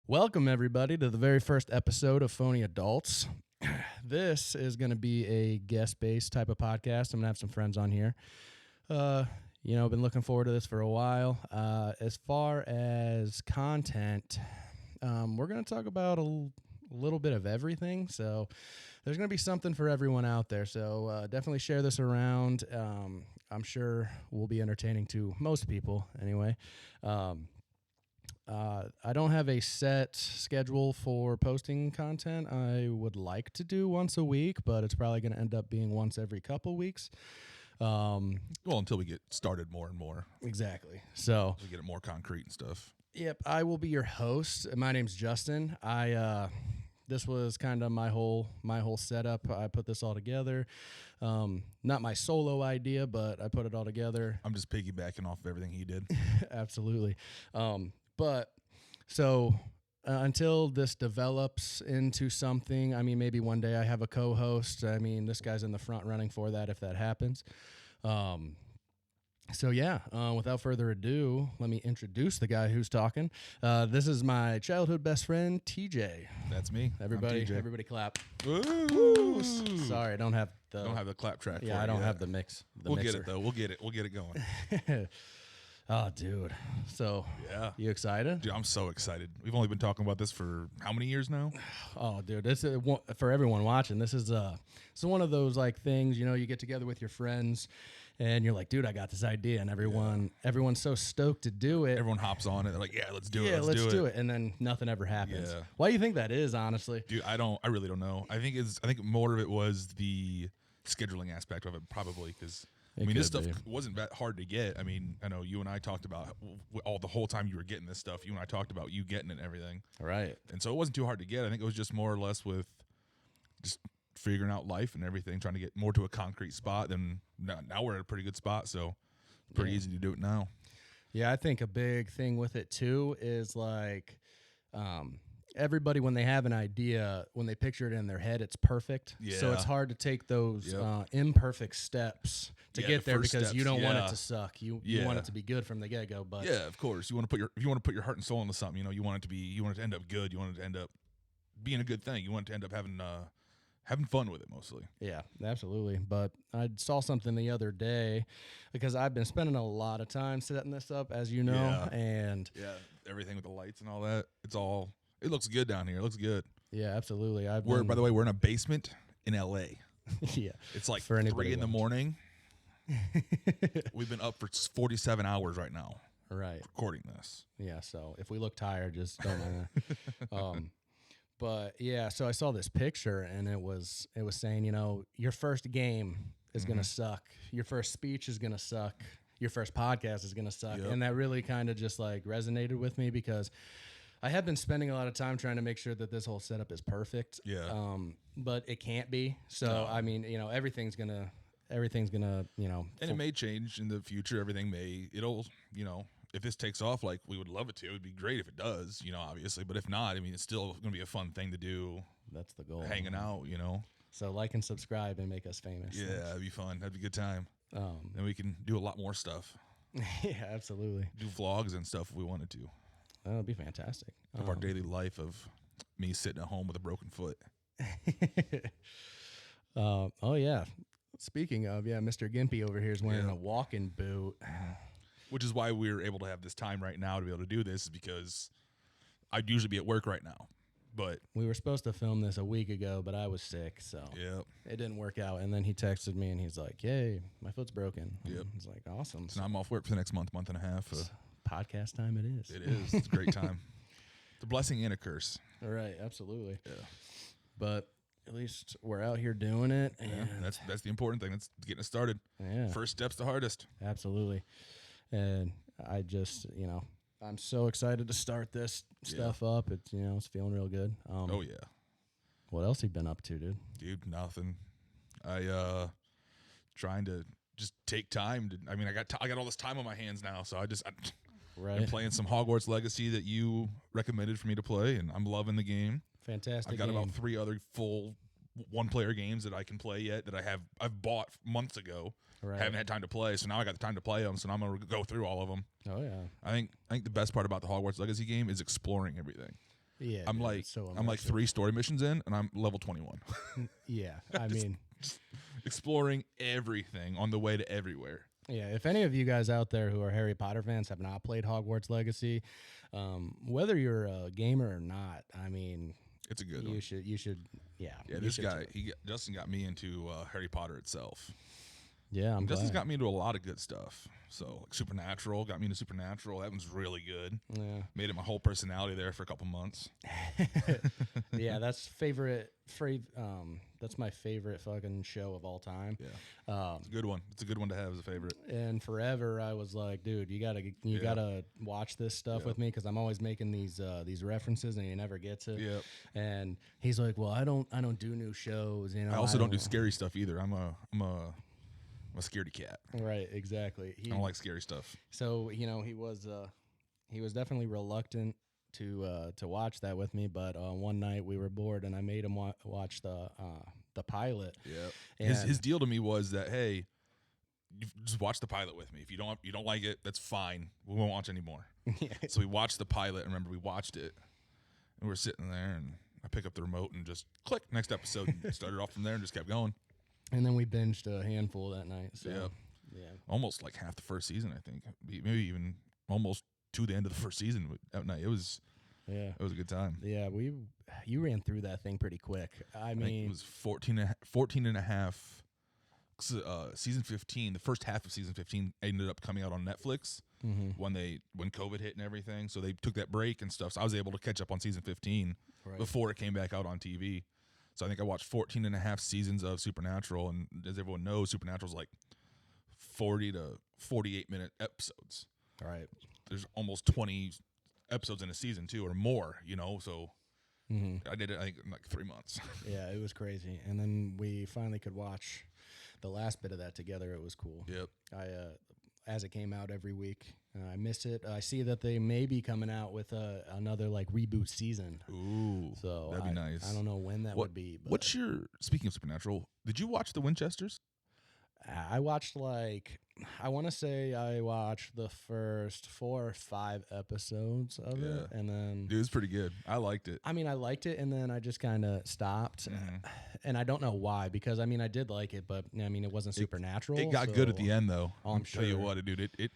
Welcome, everybody, to the very first episode of Phony Adults. This is going to be a guest-based type of podcast. I'm going to have some friends on here. I've been looking forward to this for a while. As far as content, we're going to talk about a little bit of everything. So there's going to be something for everyone out there. So definitely share this around. I'm sure we'll be entertaining to most people anyway. I don't have a set schedule for posting content. I would like to do once a week, but it's probably going to end up being once every couple weeks. Until we get started more and more. Exactly. So we get it more concrete and stuff. Yep. I will be your host. My name's Justin. This was kind of my whole setup. I put this all together. Not my solo idea, but I put it all together. I'm just piggybacking off of everything he did. Absolutely. Until this develops into something, I mean, maybe one day I have a co-host. I mean, this guy's in the front running for that if that happens. Without further ado, let me introduce the guy who's talking. This is my childhood best friend, TJ. That's me. Everybody clap. Woo! Sorry, I don't have the clap track. Yeah, I don't have the mix. We'll get it though. We'll get it going. Oh, dude. So, yeah. You excited? Dude, I'm so excited. We've only been talking about this for how many years now? Oh, dude. This is, for everyone watching, this is one of those like things, you get together with your friends and you're like, dude, I got this idea. And everyone's so stoked to do it. Everyone hops on it. They're like, yeah, let's do it. Yeah, let's do it. And then nothing ever happens. Yeah. Why do you think that is, honestly? Dude, I really don't know. I think more of it was the scheduling aspect of it, probably, because this stuff wasn't that hard to get. I mean, I know you and I talked about the whole time you were getting this stuff. You and I talked about you getting it and everything. Right. And so it wasn't too hard to get. I think it was just more or less with just figuring out life and everything, trying to get more to a concrete spot. Then now we're at a pretty good spot, so it's pretty easy to do it now. Yeah, I think a big thing with it too is like everybody, when they have an idea, when they picture it in their head, it's perfect. Yeah. So it's hard to take those imperfect steps to get there because steps, you don't want it to suck. You want it to be good from the get-go. But yeah, of course, if you want to put your heart and soul into something, you want it to end up good. You want it to end up being a good thing. You want it to end up having fun with it mostly. Yeah, absolutely. But I saw something the other day because I've been spending a lot of time setting this up, as you know, and everything with the lights and all that. It looks good down here. It looks good. Yeah, absolutely. By the way, we're in a basement in LA. Yeah. It's like 3 in the morning. We've been up for 47 hours right now. Right. Recording this. Yeah, so if we look tired, just don't mind. But yeah, so I saw this picture and it was saying, your first game is going to suck. Your first speech is going to suck. Your first podcast is going to suck. Yep. And that really kind of just like resonated with me because I have been spending a lot of time trying to make sure that this whole setup is perfect. Yeah. But it can't be. So, I mean, everything's going to, And it may change in the future. If this takes off like we would love it to, it would be great if it does, obviously. But if not, I mean, it's still going to be a fun thing to do. That's the goal. Hanging out, So like and subscribe and make us famous. Yeah, that'd be fun. That'd be a good time. Then we can do a lot more stuff. Yeah, absolutely. Do vlogs and stuff if we wanted to. That would be fantastic. Of our daily life of me sitting at home with a broken foot. Oh, yeah. Speaking of, Mr. Gimpy over here is wearing a walking boot. Which is why we're able to have this time right now to be able to do this, is because I'd usually be at work right now. But we were supposed to film this a week ago, but I was sick, so it didn't work out. And then he texted me, and he's like, "Yay, my foot's broken." Yep. I was like, "Awesome!" So now I'm off work for the next month and a half. Podcast time, it is. It is. It's a great time. It's a blessing and a curse. All right, absolutely. Yeah. But at least we're out here doing it. And that's the important thing. That's getting it started. Yeah. First step's the hardest. Absolutely. And I just, I'm so excited to start this stuff up. It's, it's feeling real good. Oh yeah. What else have you been up to, dude? Dude, nothing. I trying to just take time to. I mean, I got all this time on my hands now, so I've been playing some Hogwarts Legacy that you recommended for me to play, and I'm loving the game. Fantastic. I've got about 3 other full one-player games that I can play yet that I've bought months ago. Right. Haven't had time to play, so now I got the time to play them. So now I'm gonna go through all of them. Oh yeah. I think the best part about the Hogwarts Legacy game is exploring everything. Yeah, I'm like 3 story missions in, and I'm level 21. Yeah, I mean, just exploring everything on the way to everywhere. Yeah, if any of you guys out there who are Harry Potter fans have not played Hogwarts Legacy, whether you're a gamer or not, I mean, it's a good one. You should. Yeah. This guy, Justin got me into Harry Potter itself. Yeah, Justin's got me into a lot of good stuff. So, like Supernatural, got me into Supernatural. That one's really good. Yeah. Made it my whole personality there for a couple months. Yeah, that's that's my favorite fucking show of all time. Yeah. It's a good one. It's a good one to have as a favorite. And forever I was like, dude, you gotta watch this stuff with me because I'm always making these references and you never get to. Yep. And he's like, well, I don't do new shows. You know, I also don't do scary stuff either. I'm a scaredy cat. Right, exactly. I don't like scary stuff. So, he was definitely reluctant to watch that with me, but one night we were bored and I made him watch the pilot. Yeah. His deal to me was that, hey, you just watch the pilot with me. If you don't like it, that's fine. We won't watch anymore. So we watched the pilot, and remember we watched it and we're sitting there and I pick up the remote and just click next episode and started off from there and just kept going. And then we binged a handful that night. So, yeah. Almost like half the first season, I think. Maybe even almost to the end of the first season that night. It was a good time. Yeah, you ran through that thing pretty quick. I mean, it was 14 and a half. Season 15, the first half of season 15 ended up coming out on Netflix when COVID hit and everything. So they took that break and stuff. So I was able to catch up on season 15 before it came back out on TV. So I think I watched 14 and a half seasons of Supernatural, and as everyone knows, Supernatural's like 40 to 48-minute episodes. All right. There's almost 20 episodes in a season, too, or more, so I did it, I think, in like 3 months. Yeah, it was crazy. And then we finally could watch the last bit of that together. It was cool. Yep. As it came out every week. I miss it. I see that they may be coming out with another like reboot season. Ooh, so that'd be nice. I don't know when that would be. But speaking of Supernatural, did you watch The Winchesters? I watched I want to say I watched the first 4 or 5 episodes of it, and then it was pretty good. I liked it. I mean, I liked it, and then I just kind of stopped, and I don't know why, because I mean, I did like it, but I mean, it wasn't Supernatural. It got good at the end, though. I'm sure. Tell you what, dude, it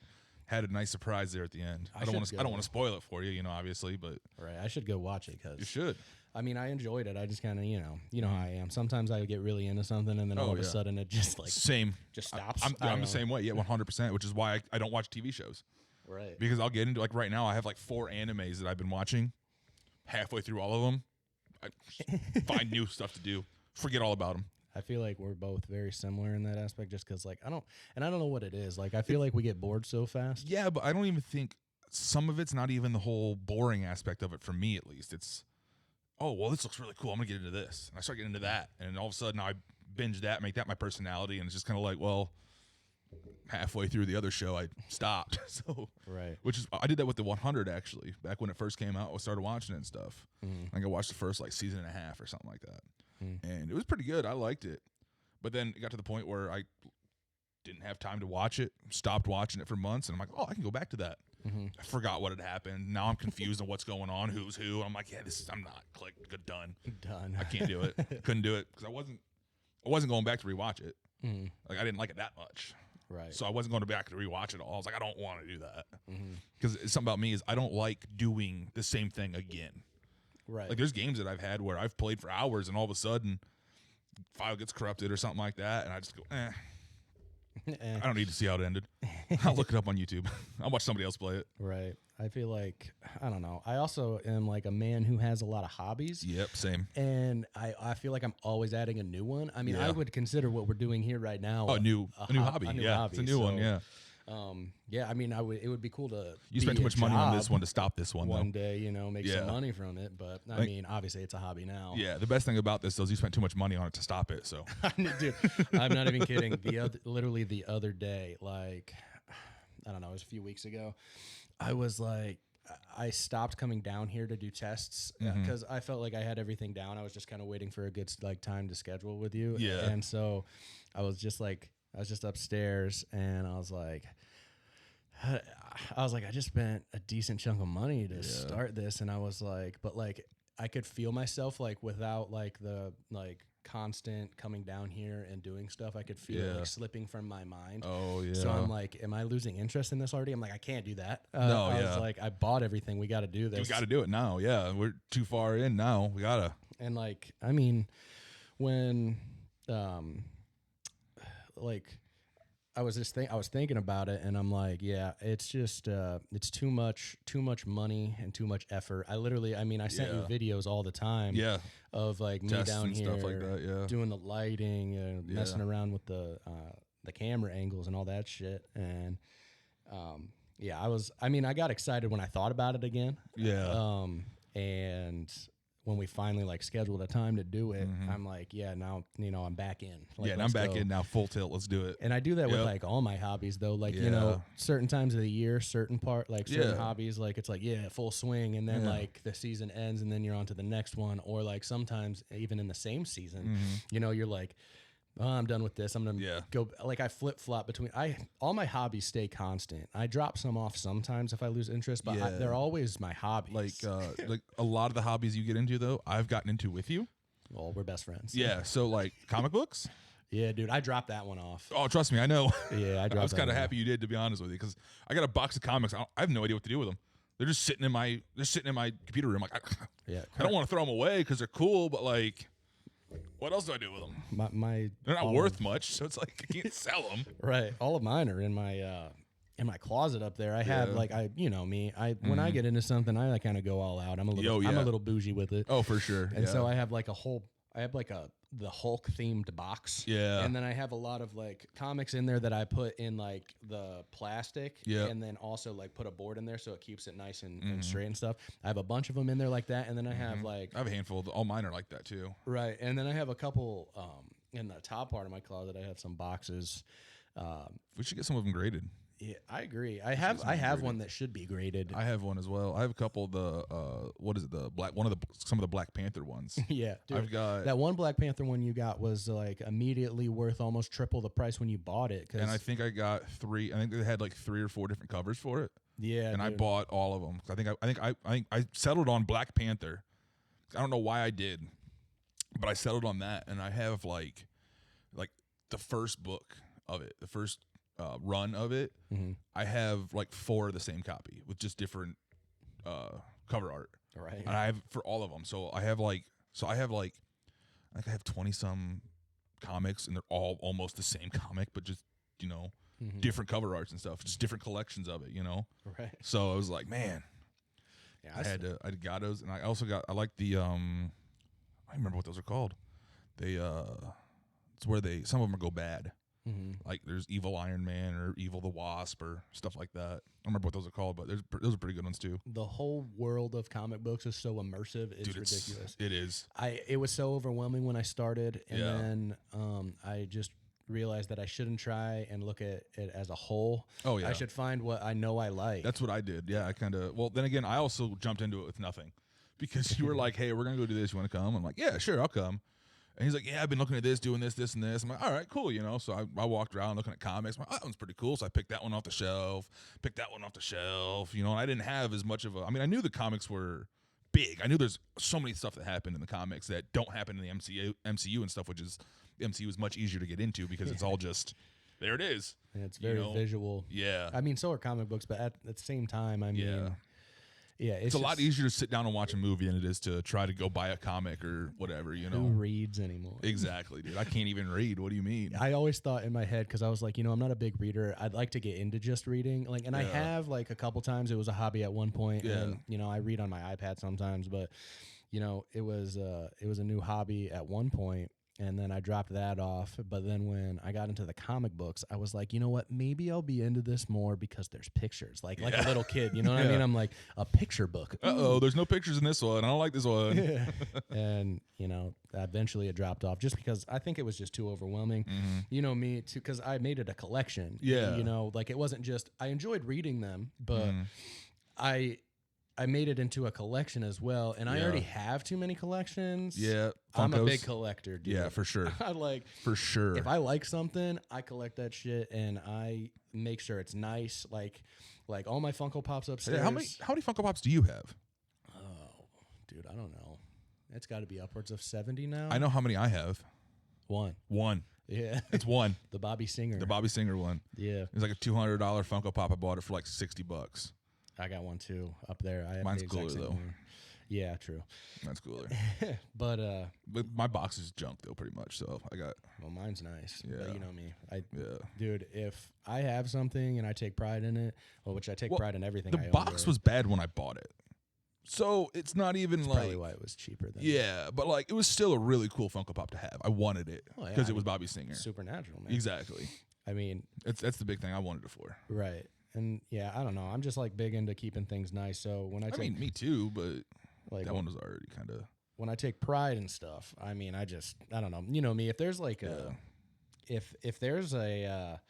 had a nice surprise there at the end. I don't want to spoil it for you, obviously, but right, I should go watch it because you should. I mean, I enjoyed it. I just kind of, you know how I am. Sometimes I get really into something, and then all of a sudden it just just stops. I'm the same way. Yeah, 100%. Which is why I don't watch TV shows. Right. Because I'll get into right now. I have 4 animes that I've been watching. Halfway through all of them, I find new stuff to do. Forget all about them. I feel like we're both very similar in that aspect, just because I don't know what it is. I feel like we get bored so fast. Yeah, but I don't even think some of it's not even the whole boring aspect of it for me, at least. It's, oh, well, this looks really cool. I'm going to get into this. And I start getting into that. And all of a sudden, I binge that, make that my personality. And it's just kind of like, well, halfway through the other show, I stopped. So, right. I did that with the 100, actually. Back when it first came out, I started watching it and stuff. I think I watched the first, season and a half or something like that. And it was pretty good. I liked it. But then it got to the point where I didn't have time to watch it, stopped watching it for months. And I'm like, oh, I can go back to that. I forgot what had happened. Now I'm confused on what's going on, who's who. I'm like, yeah, I'm not. Click, good, done. I can't do it. Couldn't do it because I wasn't going back to rewatch it. I didn't like it that much. Right. So I wasn't going back to rewatch it all. I was like, I don't want to do that because something about me is I don't like doing the same thing again. Right. There's games that I've had where I've played for hours and all of a sudden file gets corrupted or something like that, and I just go, I don't need to see how it ended. I'll look it up on YouTube. I'll watch somebody else play it. Right. I feel like, I don't know. I also am a man who has a lot of hobbies. Yep, same. And I feel like I'm always adding a new one. I mean, I would consider what we're doing here right now a new hobby. It's a new one, yeah. Yeah, I mean, it would be cool to. You spent too much money on this one to stop this one. One day, make some money from it. But I mean, obviously, it's a hobby now. Yeah, the best thing about this is you spent too much money on it to stop it. So, dude, I'm not even kidding. Literally the other day, I don't know, it was a few weeks ago. I was I stopped coming down here to do tests because I felt like I had everything down. I was just kind of waiting for a good like time to schedule with you. Yeah. And so I was just upstairs and I was like, I just spent a decent chunk of money to start this. And I was like, but like, I could feel myself like without like the like constant coming down here and doing stuff, I could feel it like slipping from my mind. Oh yeah. So I'm like, am I losing interest in this already? I'm like, I can't do that. No, I was like, I bought everything. We got to do this. We got to do it now. Yeah, we're too far in now. We gotta. And like, I mean, when, like, I was thinking about it, and I'm like, yeah, it's just, it's too much money and too much effort. I sent you videos all the time. Yeah. Of like me Tests down and here stuff like that, doing the lighting and messing around with the camera angles and all that shit. And I got excited when I thought about it again. Yeah. And when we finally like scheduled a time to do it, I'm like, yeah, now I'm back in. Like, and I'm back in now, full tilt. Let's do it. And I do that with like all my hobbies though. Like certain times of the year, certain hobbies, like it's like full swing, and then like the season ends, and then you're on to the next one. Or like sometimes even in the same season, you're like, oh, I'm done with this. I'm gonna go. Like I flip flop between. All my hobbies stay constant. I drop some off sometimes if I lose interest, but they're always my hobbies. Like a lot of the hobbies you get into though, I've gotten into with you. Well, we're best friends. Yeah. So like comic books. Yeah, dude, I dropped that one off. Oh, trust me, I know. Yeah, I was kind of happy you did, to be honest with you, because I got a box of comics. I have no idea what to do with them. They're just sitting in my computer room. Like I don't want to throw them away because they're cool, but like. What else do I do with them? They're not worth much, so it's like I can't sell them. Right. All of mine are in my closet up there. I have like when I get into something, I kind of go all out. I'm a little bougie with it. Oh, for sure. And so I have like the Hulk themed box. Yeah. And then I have a lot of like comics in there that I put in like the plastic. Yeah. And then also like put a board in there so it keeps it nice and straight and stuff. I have a bunch of them in there like that. And then I have like. I have a handful. All mine are like that too. Right. And then I have a couple in the top part of my closet. I have some boxes. We should get some of them graded. Yeah, I agree. I have one that should be graded. I have one as well. I have a couple of the some of the Black Panther ones. Yeah, dude. I've got that one Black Panther one you got was like immediately worth almost triple the price when you bought it. And I think I got 3. I think they had like 3 or 4 different covers for it. Yeah, and dude. I bought all of them. I settled on Black Panther. I don't know why I did, but I settled on that, and I have like the first book of it, the first run of it. I have like 4 of the same copy with just different cover art. Right. And I have for all of them. So I have I think I have 20 some comics, and they're all almost the same comic, but just different cover arts and stuff, just different collections of it. Right. So I was like, man. Yeah, I got those, and I also I like the I don't remember what those are called. They it's where some of them go bad. Like there's Evil Iron Man or Evil the Wasp or stuff like that. I don't remember what those are called, but those are pretty good ones too. The whole world of comic books is so immersive. It's ridiculous. It is. It was so overwhelming when I started, and then I just realized that I shouldn't try and look at it as a whole. Oh yeah. I should find what I know I like. That's what I did. Yeah, then again, I also jumped into it with nothing, because you were like, hey, we're gonna go do this. You want to come? I'm like, yeah, sure, I'll come. And he's like, yeah, I've been looking at this, doing this, this, and this. I'm like, all right, cool, So I walked around looking at comics. I'm like, oh, that one's pretty cool. So I picked that one off the shelf, and I didn't have as much of I knew the comics were big. I knew there's so many stuff that happened in the comics that don't happen in the MCU and stuff, which is, the MCU is much easier to get into because it's all just, there it is. And it's very visual. Yeah. So are comic books, but at the same time, it's a lot easier to sit down and watch a movie than it is to try to go buy a comic or whatever, Who reads anymore? Exactly, dude. I can't even read. What do you mean? I always thought in my head, because I was like, I'm not a big reader. I'd like to get into just reading. I have like a couple times. It was a hobby at one point. Yeah. And, I read on my iPad sometimes, but, it was a new hobby at one point. And then I dropped that off. But then when I got into the comic books, I was like, you know what? Maybe I'll be into this more because there's pictures. Like a little kid, you know what I mean? I'm like, a picture book. Uh-oh, there's no pictures in this one. I don't like this one. Yeah. And, eventually it dropped off just because I think it was just too overwhelming. Me too, because I made it a collection. Yeah. It wasn't just, I enjoyed reading them, but I made it into a collection as well, and I already have too many collections. Yeah, I'm a big collector, dude. Yeah, for sure. For sure. If I like something, I collect that shit, and I make sure it's nice. Like all my Funko Pops upstairs. How many Funko Pops do you have? Oh, dude, I don't know. It's got to be upwards of 70 now. I know how many I have. One. Yeah. It's one. The Bobby Singer. The Bobby Singer one. Yeah. It was like a $200 Funko Pop. I bought it for like $60. I got one too up there. I have Mine's cooler though. Yeah, true. That's cooler. but my box is junk though, pretty much. So I got. Well, mine's nice. Yeah. But you know me. Dude, if I have something and I take pride in it, which I take pride in everything. The box was bad when I bought it. So it's not even That's probably why it was cheaper than but like it was still a really cool Funko Pop to have. I wanted it because it was Bobby Singer. Supernatural, man. Exactly. I mean, that's the big thing I wanted it for. Right. And yeah, I don't know. I'm just like big into keeping things nice. So when I mean, me too, but like that one was already kind of. When I take pride in stuff, I mean, I don't know. You know me. If there's like if there's a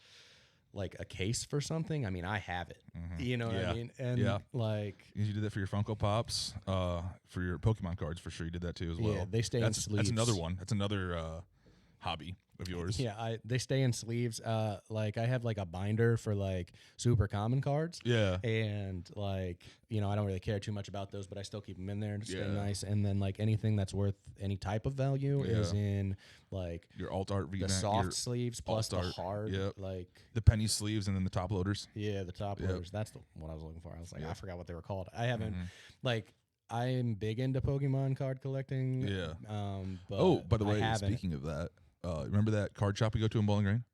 like a case for something, I mean, I have it. Mm-hmm. You know what I mean? And like you did that for your Funko Pops, for your Pokemon cards, for sure. You did that too as well. Yeah, they stay in sleeves. That's another one. That's another hobby of yours. Yeah, they stay in sleeves. Like I have like a binder for like super common cards. Yeah. And like, you know, I don't really care too much about those, but I still keep them in there to stay nice. And then like anything that's worth any type of value is in like your alt art the soft sleeves plus the hard, like the penny sleeves and then the top loaders. Yeah, the top loaders. That's what I was looking for. I was like, I forgot what they were called. I haven't like. I'm big into Pokemon card collecting. Yeah. But by the way, speaking of that, remember that card shop we go to in Bowling Green?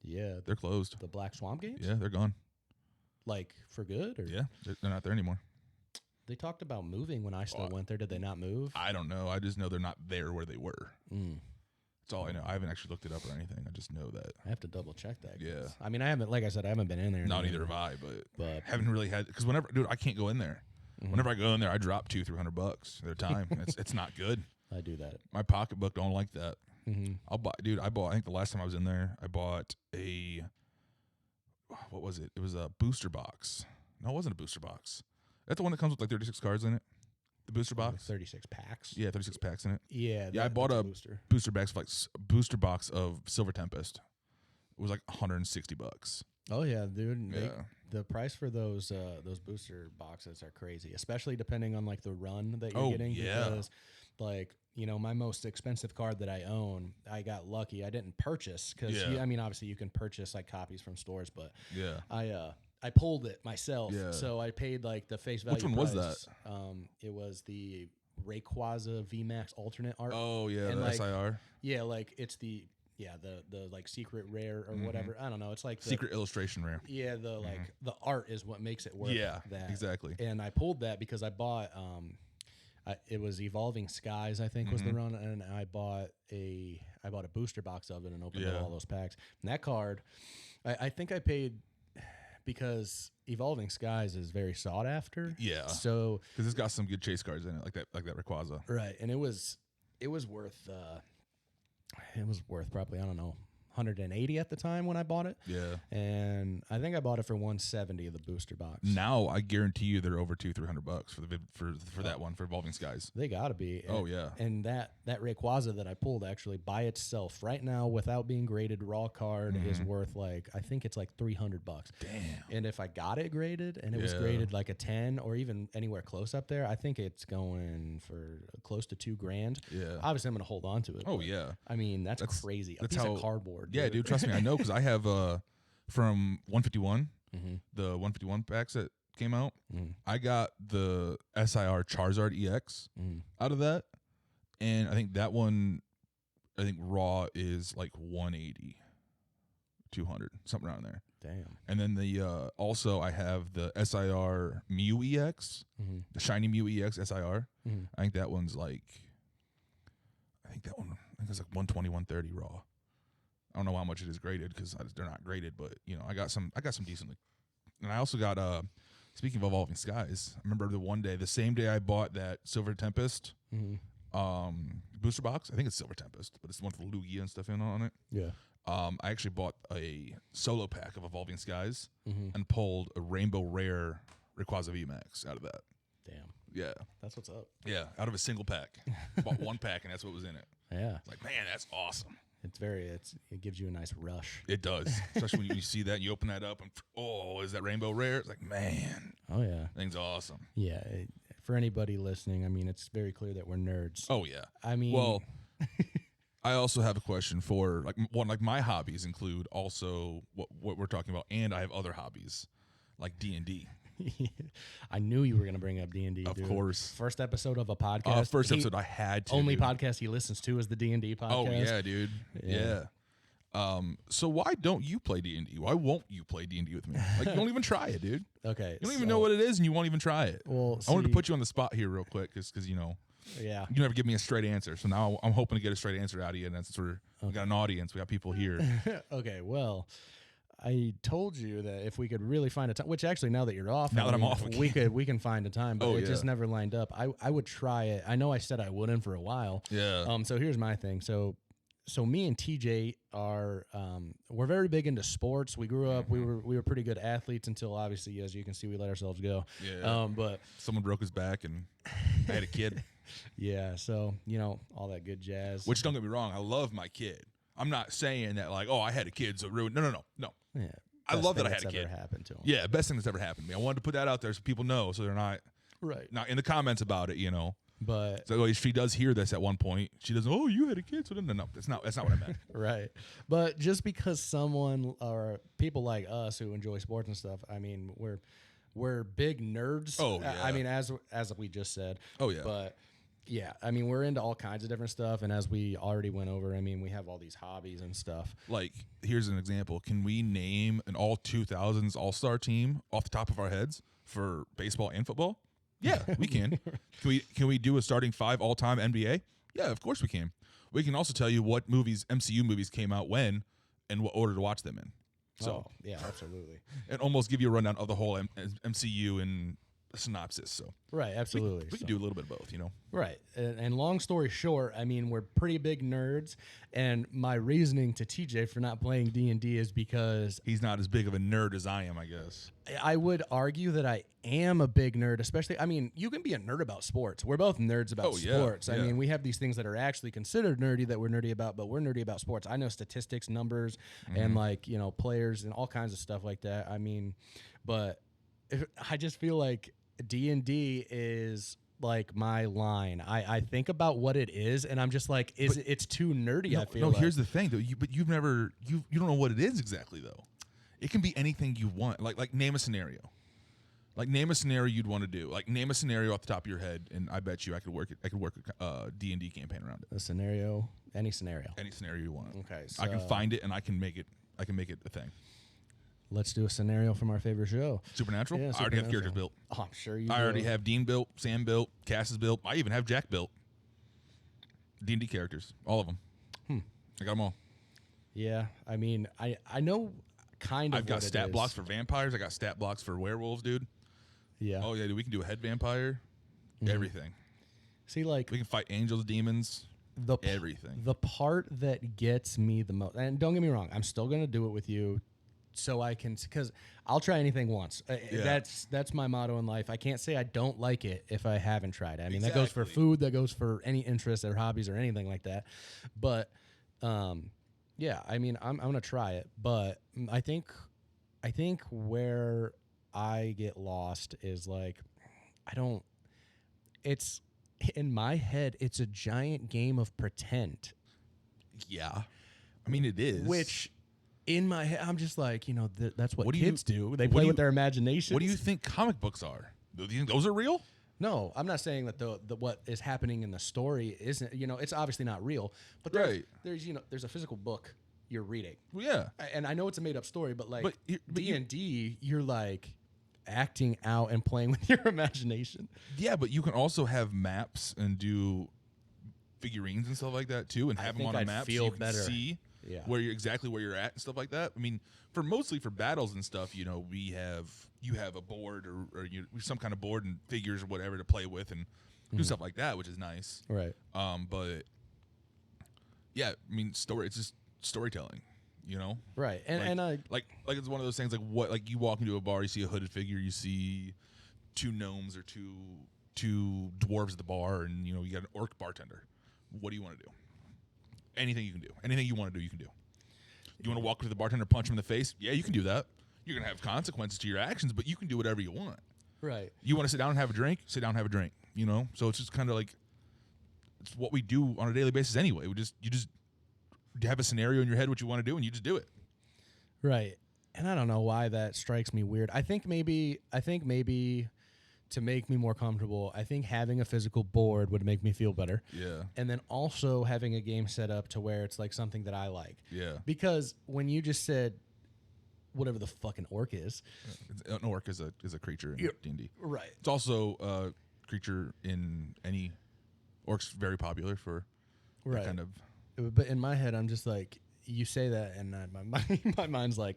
Yeah. They're closed. The Black Swamp Games? Yeah, they're gone. Like, for good? Or? Yeah, they're not there anymore. They talked about moving when I still went there. Did they not move? I don't know. I just know they're not there where they were. That's all I know. I haven't actually looked it up or anything. I just know that. I have to double check that. Yeah. I mean, I haven't, like I said, I haven't been in there. Not either have I, but haven't really had, because whenever, dude, I can't go in there. Whenever I go in there, I drop $200-$300 at a time. It's not good. I do that. My pocketbook don't like that. I bought. I think the last time I was in there, I bought what was it? It was a booster box. No, it wasn't a booster box. That's the one that comes with like 36 cards in it. The booster box. 36 packs. Yeah, 36 packs in it. Yeah. I bought a booster box of Silver Tempest. It was like $160. Oh yeah, dude. The price for those booster boxes are crazy, especially depending on like the run that you're getting. Yeah. Because, like, you know, my most expensive card that I own, I got lucky. I didn't purchase because I mean, obviously you can purchase like copies from stores, but I pulled it myself. Yeah. So I paid like the face value. Which one was that? It was the Rayquaza VMAX alternate art. Oh yeah, and the like, SIR. Yeah, like it's the like secret rare or whatever. I don't know. It's like the secret illustration rare. Yeah, the like the art is what makes it worth. Yeah, that. Exactly. And I pulled that because I bought it was Evolving Skies, I think was the run, and I bought a booster box of it and opened up all those packs. And that card, I think I paid because Evolving Skies is very sought after. Yeah. So because it's got some good chase cards in it, like that Rayquaza. Right, and it was worth probably, I don't know, 180 at the time when I bought it. Yeah. And I think I bought it for 170 of the booster box. Now I guarantee you they're over $200-$300 for that one for Evolving Skies. They gotta be. Oh yeah. And that Rayquaza that I pulled actually by itself right now without being graded raw card is worth like, I think it's like $300. Damn. And if I got it graded and it was graded like a 10 or even anywhere close up there, I think it's going for close to $2,000. Yeah. Obviously I'm gonna hold on to it. Oh yeah. I mean that's crazy. A piece of cardboard. Yeah, dude, trust me, I know because I have from 151, the 151 packs that came out. I got the SIR Charizard EX out of that, and I think that one, raw is like 180, 200, something around there. Damn. And then the also I have the SIR Mew EX, the shiny Mew EX SIR. I think that one's like, I think it's like 120, 130 raw. I don't know how much it is graded because they're not graded, but you know, I got some decently. And I also got speaking of Evolving Skies, I remember the same day I bought that Silver Tempest booster box. I think it's Silver Tempest, but it's the one with Lugia and stuff on it. Yeah. I actually bought a solo pack of Evolving Skies and pulled a Rainbow Rare Rayquaza VMAX out of that. Damn. Yeah. That's what's up. Yeah, out of a single pack. Bought one pack, and that's what was in it. Yeah. It's like, man, that's awesome. It gives you a nice rush. It does. Especially when you see that, and you open that up, and is that rainbow rare? It's like, man. Oh, yeah. Thing's awesome. Yeah. For anybody listening, I mean, it's very clear that we're nerds. Oh, yeah. I mean. Well, I also have a question for, like my hobbies include also what we're talking about, and I have other hobbies, like D&D. I knew you were going to bring up D&D, Of dude. course. First episode of a podcast. First episode I had to. Only podcast he listens to is the D&D podcast. Oh, yeah, dude. Yeah. So why don't you play D&D? Why won't you play D&D with me? Like, you don't even try it, dude. Okay. You don't even know what it is, and you won't even try it. Well, I wanted to put you on the spot here real quick, because you never give me a straight answer. So now I'm hoping to get a straight answer out of you, and that's we got an audience. We got people here. Okay, well, I told you that if we could really find a time, which actually now that you're off, now that I'm off, we can find a time, but it just never lined up. I would try it. I know I said I wouldn't for a while. Yeah. So here's my thing. So me and TJ are we're very big into sports. We grew up. We were pretty good athletes until obviously, as you can see, we let ourselves go. Yeah. But someone broke his back and I had a kid. Yeah. So all that good jazz. Which, don't get me wrong, I love my kid. I'm not saying that like, I had a kid, so ruined. No. Yeah. I love that I had a kid. Ever happened to him. Yeah, best thing that's ever happened to me. I wanted to put that out there so people know, so they're not in the comments about it. But so if she does hear this at one point, she doesn't. Oh, you had a kid, so no, that's not what I meant. Right. But just because someone or people like us who enjoy sports and stuff, I mean, we're big nerds. Oh yeah. I mean, as we just said. Oh yeah. But yeah, I mean, we're into all kinds of different stuff, and as we already went over, I mean, we have all these hobbies and stuff. Like, here's an example. Can we name an all 2000s All-Star team off the top of our heads for baseball and football? Yeah, we can. Can we do a starting 5 all-time NBA? Yeah, of course we can. We can also tell you what MCU movies came out when and what order to watch them in. So yeah, absolutely. And almost give you a rundown of the whole MCU and synopsis. So right, absolutely. We can do a little bit of both, Right. And long story short, I mean, we're pretty big nerds, and my reasoning to TJ for not playing D&D is because he's not as big of a nerd as I am, I guess. I would argue that I am a big nerd, especially, I mean, you can be a nerd about sports. We're both nerds about sports. Yeah. I mean, we have these things that are actually considered nerdy that we're nerdy about, but we're nerdy about sports. I know statistics, numbers, and players and all kinds of stuff like that. I mean, but I just feel like D&D is like my line. I think about what it is, and I'm just like, it's too nerdy. I feel. No, here's the thing, though. You don't know what it is exactly, though. It can be anything you want. Like name a scenario. Like name a scenario you'd want to do. Like name a scenario off the top of your head, and I bet you I could work a D&D campaign around it. A scenario, any scenario you want. Okay, so I can find it and I can make it a thing. Let's do a scenario from our favorite show. Supernatural? Yeah, I already have characters built. Oh, I'm sure you do. I already have Dean built, Sam built, Cass is built. I even have Jack built. D&D characters. All of them. I got them all. Yeah. I mean, I know kind of I've got stat blocks for vampires. I got stat blocks for werewolves, dude. Yeah. Oh, yeah, dude. We can do a head vampire. Everything. See, like... We can fight angels, demons, everything. The part that gets me the most... And don't get me wrong. I'm still going to do it with you. So I can, because I'll try anything once. That's my motto in life. I can't say I don't like it if I haven't tried it. I mean, that goes for food, that goes for any interest or hobbies or anything like that. But, yeah, I mean, I'm gonna try it. But I think where I get lost is like, it's in my head. It's a giant game of pretend. Yeah, I mean it is. Which. In my head, I'm just like, that's what kids do. They play with their imagination. What do you think comic books are? Do you think those are real? No, I'm not saying that the what is happening in the story isn't. It's obviously not real. But there's a physical book you're reading. Well, yeah, and I know it's a made up story, but like D&D, you're like acting out and playing with your imagination. Yeah, but you can also have maps and do figurines and stuff like that too, and have them on a map so you can see. Yeah. Where you're at and stuff like that. I mean, mostly for battles and stuff, you have a board or some kind of board and figures or whatever to play with and do stuff like that, which is nice. Right. But yeah, I mean, it's just storytelling, Right. And like it's one of those things like you walk into a bar, you see a hooded figure, you see two gnomes or two dwarves at the bar, and you got an orc bartender. What do you want to do? Anything you can do. Anything you want to do, you can do. You want to walk up to the bartender, punch him in the face? Yeah, you can do that. You're gonna have consequences to your actions, but you can do whatever you want. Right. You want to sit down and have a drink? Sit down and have a drink. So it's just kind of like it's what we do on a daily basis anyway. You just have a scenario in your head what you want to do, and you just do it. Right. And I don't know why that strikes me weird. I think maybe to make me more comfortable, I think having a physical board would make me feel better. Yeah. And then also having a game set up to where it's like something that I like. Yeah. Because when you just said whatever the fucking orc is. An orc is a creature in D&D. Right. It's also a creature in any... Orc's very popular for that kind of... But in my head, I'm just like, you say that, and my mind's like,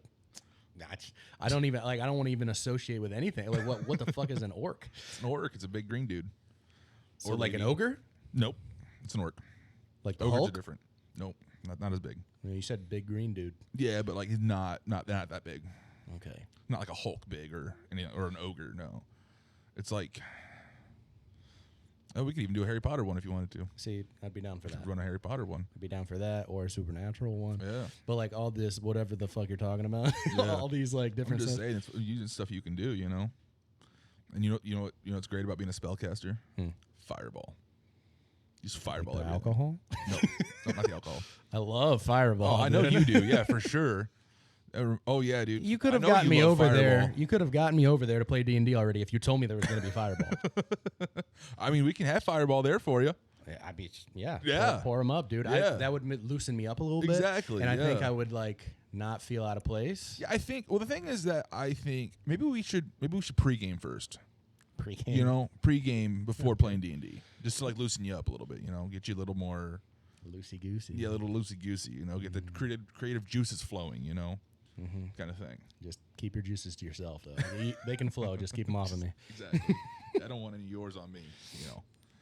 I don't want to even associate with anything. Like, what the fuck is an orc? It's an orc. It's a big green dude. So like an ogre? Nope. It's an orc. Like the Ogres Hulk? are different. Nope. Not as big. You said big green dude. Yeah, but like he's not that big. Okay. Not like a Hulk big or an ogre. No. It's like... Oh, we could even do a Harry Potter one if you wanted to. See, I'd be down for that. Run a Harry Potter one. I'd be down for that, or a supernatural one. Yeah. But like all this, whatever the fuck you're talking about, all these like different. I'm just saying, it's using stuff you can do, And you know what's great about being a spellcaster? Fireball. Use fireball. Like alcohol? No, not the alcohol. I love fireball. Oh, I know you do. Yeah, for sure. Oh yeah, dude. You could have gotten me over there. You could have gotten me over there to play D&D already if you told me there was going to be fireball. I mean, we can have fireball there for you. Yeah. Pour them up, dude. Yeah. That would loosen me up a little bit. Exactly. And I think I would not feel out of place. Yeah, I think. Well, the thing is that I think maybe we should pregame first. Pregame. Pregame before playing D&D, just to loosen you up a little bit. Get you a little more loosey goosey. Yeah, a little loosey goosey. Get the creative juices flowing. Kind of thing. Just keep your juices to yourself, though. They can flow. Just keep them off of me. Exactly. I don't want any of yours on me.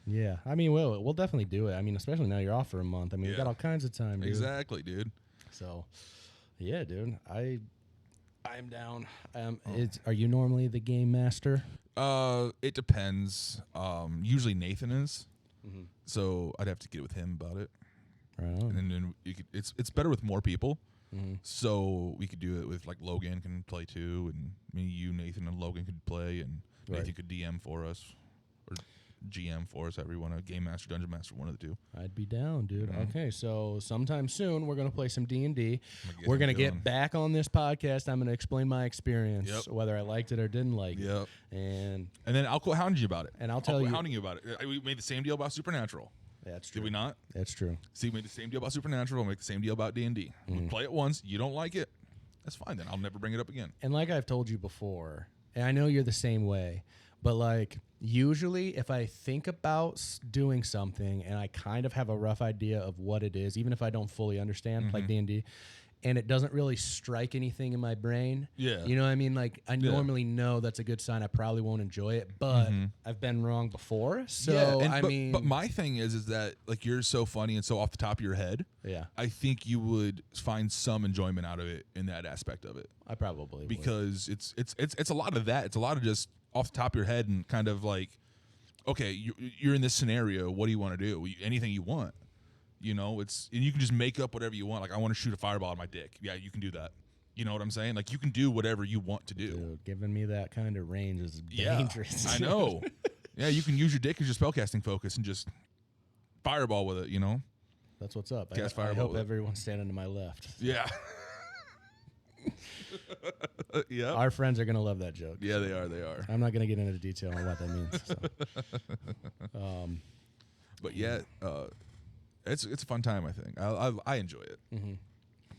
Yeah, I mean, we'll definitely do it. I mean, especially now you're off for a month. I mean, you got all kinds of time, dude. Exactly, dude. So, yeah, dude, I'm down. Are you normally the game master? It depends. Usually Nathan is. So I'd have to get with him about it. Right on. And then it's better with more people. So we could do it with Logan can play too, and me, you, Nathan, and Logan could play, and Nathan could DM for us or GM for us. However you want to, game master, dungeon master, one of the two. I'd be down, dude. Okay, so sometime soon we're gonna play some D&D. We're gonna get back on this podcast. I'm gonna explain my experience, whether I liked it or didn't like it. And then I'll quit hounding you about it. And I'll tell you, hounding you about it. We made the same deal about Supernatural. That's true. Did we not? That's true. See, we made the same deal about Supernatural. We'll make the same deal about D&D. We'll play it once. You don't like it. That's fine. Then I'll never bring it up again. And like I've told you before, and I know you're the same way, but usually if I think about doing something and I kind of have a rough idea of what it is, even if I don't fully understand, like D&D, and it doesn't really strike anything in my brain. Yeah. You know what I mean? I normally know that's a good sign. I probably won't enjoy it, but I've been wrong before. So, but my thing is that you're so funny and so off the top of your head. Yeah. I think you would find some enjoyment out of it in that aspect of it. I probably would. Because it's a lot of that. It's a lot of just off the top of your head and kind of okay, you're in this scenario. What do you want to do? Anything you want. And you can just make up whatever you want. I want to shoot a fireball at my dick. Yeah, you can do that. You know what I'm saying? You can do whatever you want to do. Dude, giving me that kind of range is dangerous. I know. Yeah, you can use your dick as your spellcasting focus and just fireball with it, That's what's up. I hope everyone's standing to my left. Yeah. Yeah. Our friends are going to love that joke. Yeah, they are. I'm not going to get into detail on what that means. So. But yeah, it's a fun time, I think. I enjoy it.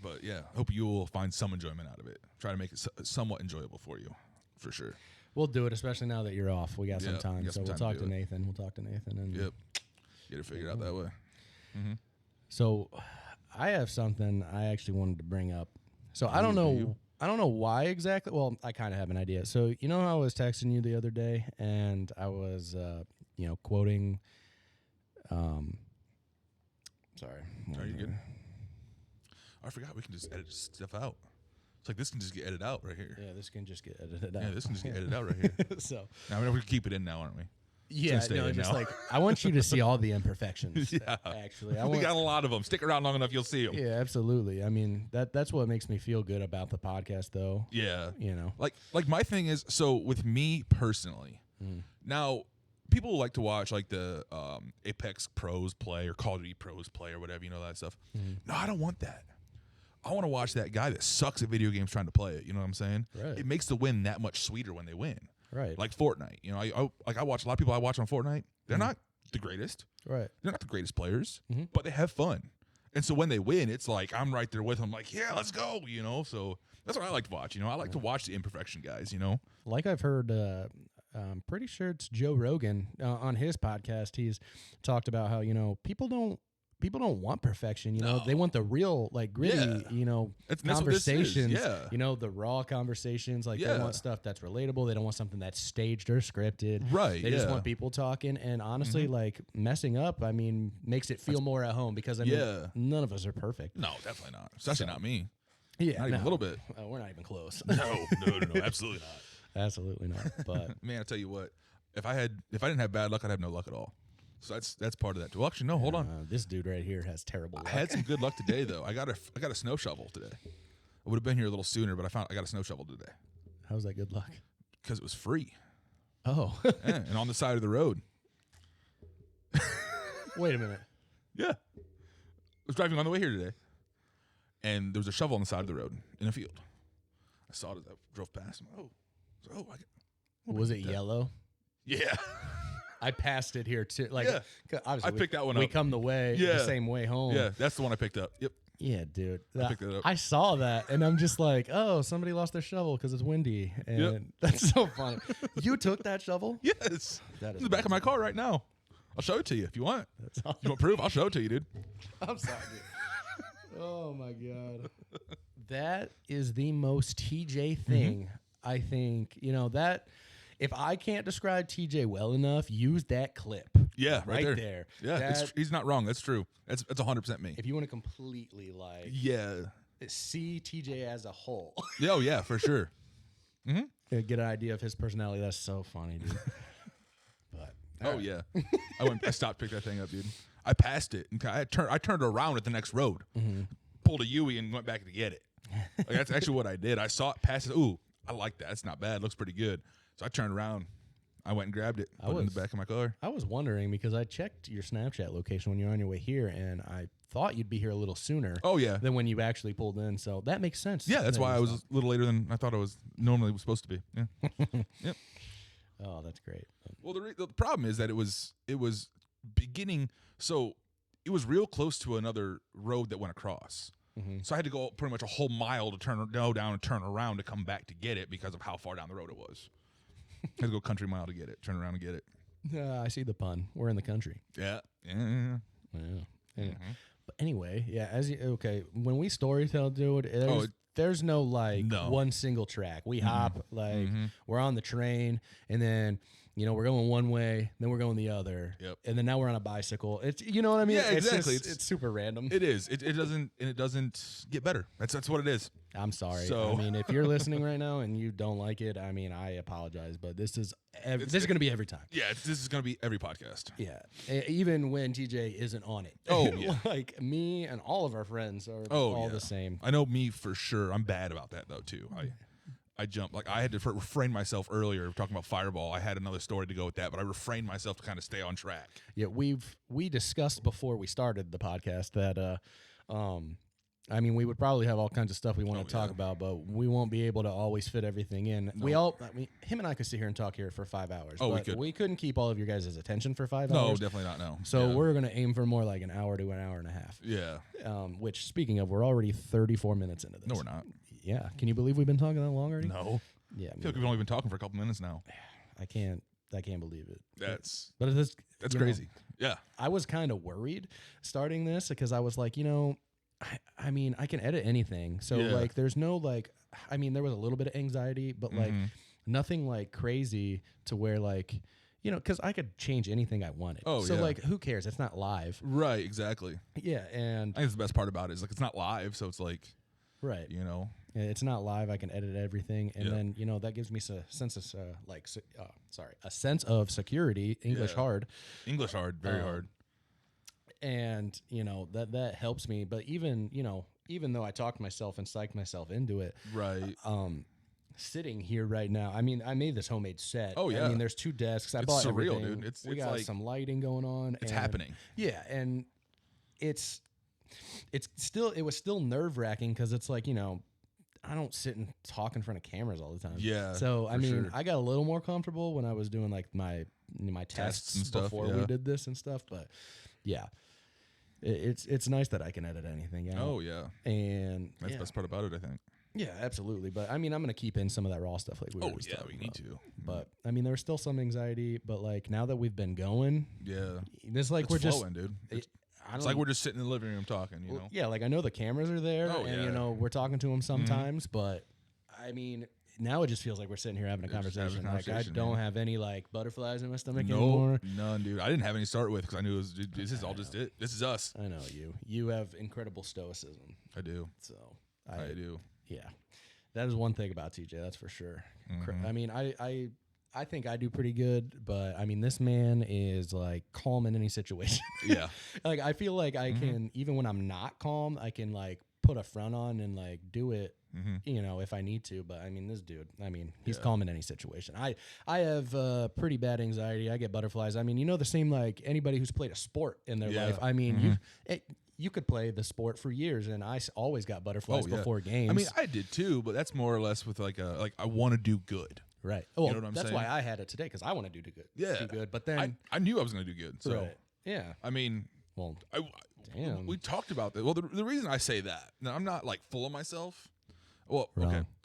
But yeah, hope you will find some enjoyment out of it. Try to make it somewhat enjoyable for you, for sure. We'll do it, especially now that you're off. We got some time, so we'll talk to Nathan. We'll talk to Nathan. And get it figured out that way. So I have something I actually wanted to bring up. So I don't know why exactly. Well, I kind of have an idea. So how I was texting you the other day, and I was quoting. Sorry. Are you good? I forgot we can just edit stuff out. It's like, this can just get edited out right here. Yeah, this can just get edited out. Yeah, this can just get edited out right here. So now we can keep it in now, aren't we? Yeah, no, just like I want you to see all the imperfections. Yeah, actually, we got a lot of them. Stick around long enough, you'll see them. Yeah, absolutely. I mean, that's what makes me feel good about the podcast, though. Yeah, like my thing is, so with me personally, now people like to watch like the Apex pros play or Call of Duty pros play or whatever, that stuff. No, I don't want that. I want to watch that guy that sucks at video games trying to play it. You know what I'm saying? Right. It makes the win that much sweeter when they win. Right. Like Fortnite. I watch a lot of people I watch on Fortnite. They're not the greatest. Right. They're not the greatest players, but they have fun. And so when they win, it's like I'm right there with them, like, yeah, let's go, So that's what I like to watch. I like to watch the imperfection guys, Like I've heard, I'm pretty sure it's Joe Rogan on his podcast. He's talked about how, people don't want perfection, No. They want the real, like, gritty, conversations, the raw conversations. Like, they want stuff that's relatable. They don't want something that's staged or scripted. Right. They just want people talking. And honestly, like, messing up, makes it feel more at home because, none of us are perfect. No, definitely not. Especially not me. Yeah. Not even a little bit. We're not even close. No, absolutely not. Absolutely not. But man, I tell you what, if I didn't have bad luck, I'd have no luck at all. So that's part of that. Well, actually, no. Hold on. This dude right here has terrible luck. I had some good luck today, though. I got a snow shovel today. I would have been here a little sooner, but I got a snow shovel today. How's that good luck? Because it was free. Oh. Yeah, and on the side of the road. Wait a minute. Yeah. I was driving on the way here today, and there was a shovel on the side of the road in a field. I saw it as I drove past. Was it yellow? Yeah. I passed it here too. Like, I picked that one up. We come the same way home. Yeah, that's the one I picked up. Yep. Yeah, dude. I picked that up. I saw that, and I'm just like, oh, somebody lost their shovel because it's windy. And that's so funny. You took that shovel? Yes. That is in the back of my car right now. I'll show it to you if you want. That's awesome. You want proof? I'll show it to you, dude. I'm sorry, dude. Oh, my God. That is the most TJ thing, I think. That... If I can't describe TJ well enough, use that clip. Yeah, right there. Yeah, he's not wrong. That's true. That's 100% me. If you want to completely see TJ as a whole. Oh yeah, for sure. Get an idea of his personality. That's so funny, dude. But yeah, I stopped, picked that thing up, dude. I passed it and I turned around at the next road, pulled a Yui and went back to get it. Like, that's actually what I did. I saw it pass it. Ooh, I like that. It's not bad. It looks pretty good. So I turned around. I went and grabbed it, put it in the back of my car. I was wondering because I checked your Snapchat location when you were on your way here, and I thought you'd be here a little sooner than when you actually pulled in. So that makes sense. Yeah, that's why I was a little later than I thought I was normally supposed to be. Yeah. Yep. Oh, that's great. Well, the problem is that it was beginning, so it was real close to another road that went across. So I had to go pretty much a whole mile to go down and turn around to come back to get it because of how far down the road it was. I had to go country mile to get it, turn around and get it. I see the pun. We're in the country. Yeah. But anyway, when we storytell, dude, there's no one single track. We hop, we're on the train, and then we're going one way, then we're going the other, and then now we're on a bicycle. It's what I mean? Yeah, exactly. It's super random. It is. It doesn't get better. That's what it is. I'm sorry. So I mean, if you're listening right now and you don't like it, I mean, I apologize, but this is going to be every time. Yeah, this is going to be every podcast. Yeah, even when TJ isn't on it. Oh, yeah. Like me and all of our friends are all the same. I know me for sure. I'm bad about that though too. I jumped. Like, I had to refrain myself earlier talking about Fireball. I had another story to go with that, but I refrained myself to kind of stay on track. Yeah, we discussed before we started the podcast that I mean, we would probably have all kinds of stuff we want to talk about, but we won't be able to always fit everything in. Nope. Him and I could sit here and talk here for 5 hours. Oh, but we couldn't keep all of your guys' attention for 5 No, hours. definitely not. No. So we're going to aim for more like an hour to an hour and a half. Yeah. Which, speaking of, we're already 34 minutes into this. No, we're not. Yeah. Can you believe we've been talking that long already? No. Yeah. I feel like we've only been talking for a couple minutes now. I can't believe it. That's crazy. Yeah. I was kind of worried starting this because I was like, I mean, I can edit anything. So there's no there was a little bit of anxiety, but nothing crazy to where because I could change anything I wanted. Oh, so yeah. Who cares? It's not live. Right. Exactly. Yeah. And I think that's the best part about it is it's not live. So it's right. It's not live. I can edit everything, and then that gives me a sense of a sense of security. English hard, very hard, and that helps me. But even though I talked myself and psyched myself into it, right? Sitting here right now, I mean, I made this homemade set. Oh yeah, I mean, there's 2 desks. I it's bought surreal, everything. Dude. We got some lighting going on. It's happening. Yeah, and it was still nerve wracking because it's like I don't sit and talk in front of cameras all the time. Yeah. So I mean, I got a little more comfortable when I was doing like my tests and stuff before we did this and stuff. But yeah, it's nice that I can edit anything out. Oh yeah, and that's the best part about it, I think. Yeah, absolutely. But I mean, I'm gonna keep in some of that raw stuff like we were just talking we need about. to. But I mean, there's still some anxiety. But like now that we've been going, it's like we're flowing, dude. It's like we're just sitting in the living room talking, Yeah, like I know the cameras are there, and we're talking to them sometimes. But I mean, now it just feels like we're sitting here having a conversation. Like I don't have any like butterflies in my stomach anymore. None, dude. I didn't have any to start with because I knew this is all just it. This is us. I know you. You have incredible stoicism. I do. So I do. Yeah, that is one thing about TJ. That's for sure. I mean, I think I do pretty good, but I mean, this man is like calm in any situation. Yeah. Like I feel like I can, even when I'm not calm, I can like put a front on and like do it, if I need to. But I mean, this dude, he's calm in any situation. I have pretty bad anxiety. I get butterflies. I mean, the same like anybody who's played a sport in their life. I mean, you could play the sport for years, and I always got butterflies before games. I mean, I did too, but that's more or less with like I want to do good. Right. Well, that's why I had it today, because I want to do good. Yeah. Do good. But then I knew I was going to do good. So right. Yeah. I mean, well, damn. We talked about that. Well, the reason I say that, now I'm not like full of myself. Well,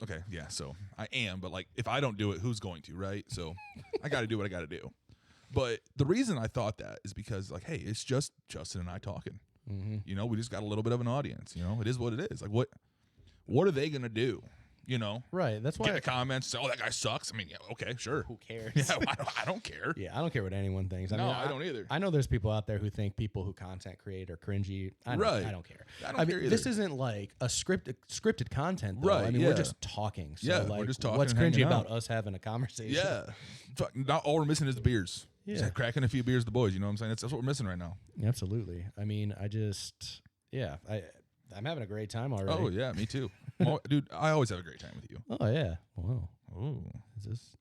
okay, yeah. So I am, but like if I don't do it, who's going to, right? So I got to do what I got to do. But the reason I thought that is because like, hey, it's just Justin and I talking. We just got a little bit of an audience. It is what it is. Like what are they going to do? Right. That's why get the comments. Say, that guy sucks. I mean, yeah, okay, sure. Who cares? Yeah, I don't care. Yeah, I don't care what anyone thinks. I don't either. I know there's people out there who think people who content create are cringy. I don't care. I don't care either. This isn't like a scripted content, though. Right. I mean, we're just talking. So like, we're just talking. What's cringy about us having a conversation? Yeah. Not all we're missing is the beers. Yeah. Just cracking a few beers with the boys. You know what I'm saying? That's what we're missing right now. Absolutely. I mean, I'm having a great time already. Oh, yeah, me too. Dude, I always have a great time with you. Oh, yeah. Wow. Oh. Is this?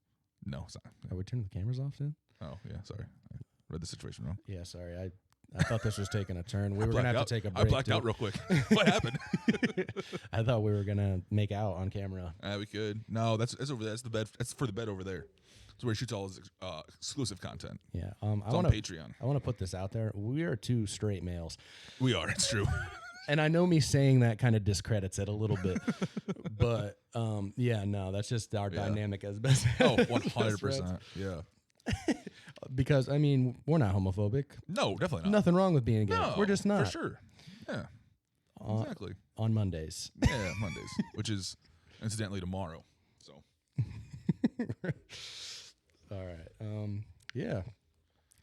No, it's not. Are we turning the cameras off soon? Oh, yeah, sorry. I read the situation wrong. Yeah, sorry. I thought this was taking a turn. We were going to have to take a break. I blacked out real quick. What happened? I thought we were going to make out on camera. We could. No, that's over there. That's the bed. That's for the bed over there. That's where he shoots all his exclusive content. Yeah. It's on Patreon. I want to put this out there. We are 2 straight males. We are. It's true. And I know me saying that kind of discredits it a little bit, but that's just our dynamic as best. Oh, 100%. Yeah. Because I mean, we're not homophobic. No, definitely not. Nothing wrong with being gay. No, we're just not. For sure. Yeah. Exactly. On Mondays. Yeah, Mondays, which is incidentally tomorrow. So. All right. Yeah.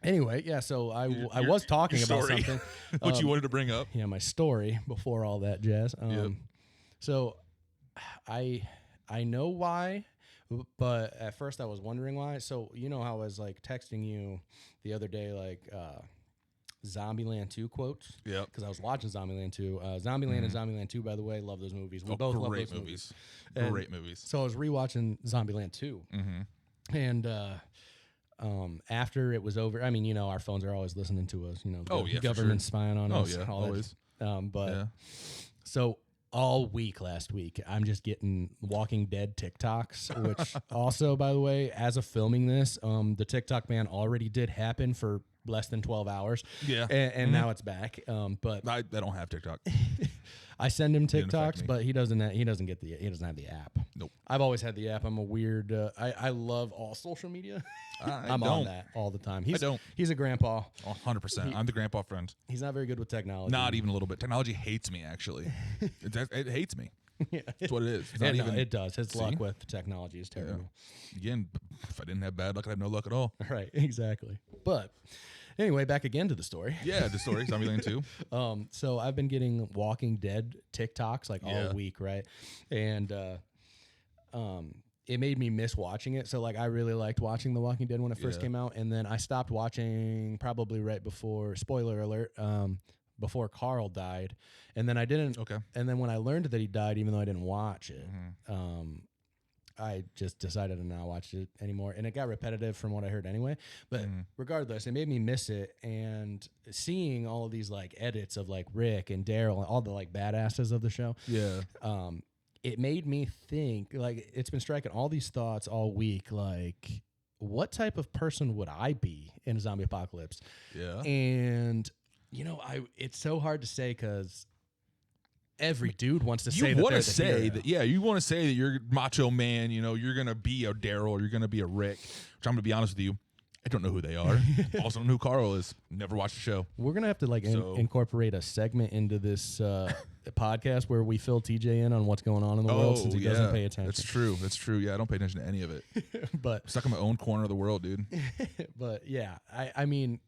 Anyway, yeah, so I was talking about something. What you wanted to bring up. Yeah, my story before all that jazz. So I know why, but at first I was wondering why. So you know how I was like texting you the other day, like Zombieland 2 quotes? Yeah. Because I was watching Zombieland 2. Zombieland and Zombieland 2, by the way, love those movies. We both love those movies. Great movies. So I was rewatching Zombieland 2. And after it was over, I mean, our phones are always listening to us, the government spying on us. Oh, yeah, always. So all week last week, I'm just getting Walking Dead TikToks, which also, by the way, as of filming this, the TikTok ban already did happen for less than 12 hours. Yeah. And now it's back. But I don't have TikTok. I send him TikToks, but he doesn't have the app. Nope. I've always had the app. I'm a weird. I love all social media. I'm on that all the time. He's a grandpa. 100%. I'm the grandpa friend. He's not very good with technology. Not even a little bit. Technology hates me. Actually, it hates me. Yeah, that's what it is. It does. His luck with technology is terrible. Yeah. Again, if I didn't have bad luck, I'd have no luck at all. Right. Exactly. But Anyway, back again to the story. Yeah, the story, Zombieland 2. So I've been getting Walking Dead TikToks like all week, right? And it made me miss watching it. So like I really liked watching The Walking Dead when it first came out, and then I stopped watching probably right before, spoiler alert, before Carl died. And then I didn't. Okay. And then when I learned that he died, even though I didn't watch it, I just decided to not watch it anymore. And it got repetitive from what I heard anyway. But regardless, it made me miss it. And seeing all of these like edits of like Rick and Daryl and all the like badasses of the show. Yeah. It made me think, like, it's been striking all these thoughts all week. Like, what type of person would I be in a zombie apocalypse? Yeah. And, you know, it's so hard to say because every dude wants to say that. You want to say that, you want to say that you're macho man, you know, you're going to be a Daryl or you're going to be a Rick, which I'm going to be honest with you. I don't know who they are. Also don't know who Carl is. Never watched the show. We're going to have to like incorporate a segment into this podcast where we fill TJ in on what's going on in the world since he doesn't pay attention. That's true. That's true. Yeah, I don't pay attention to any of it. But I'm stuck in my own corner of the world, dude. But yeah, I mean,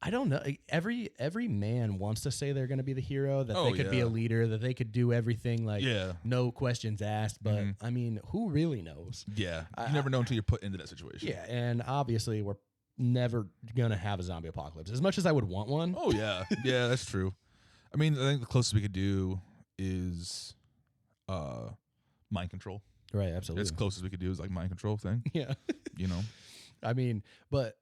I don't know. Every man wants to say they're going to be the hero, that they could be a leader, that they could do everything, like no questions asked. But I mean, who really knows? Yeah, you never know until you're put into that situation. Yeah, and obviously we're never going to have a zombie apocalypse. As much as I would want one. Oh yeah, yeah, that's true. I mean, I think the closest we could do is mind control. Right, absolutely. As close as we could do is like mind control thing. Yeah, you know. I mean, but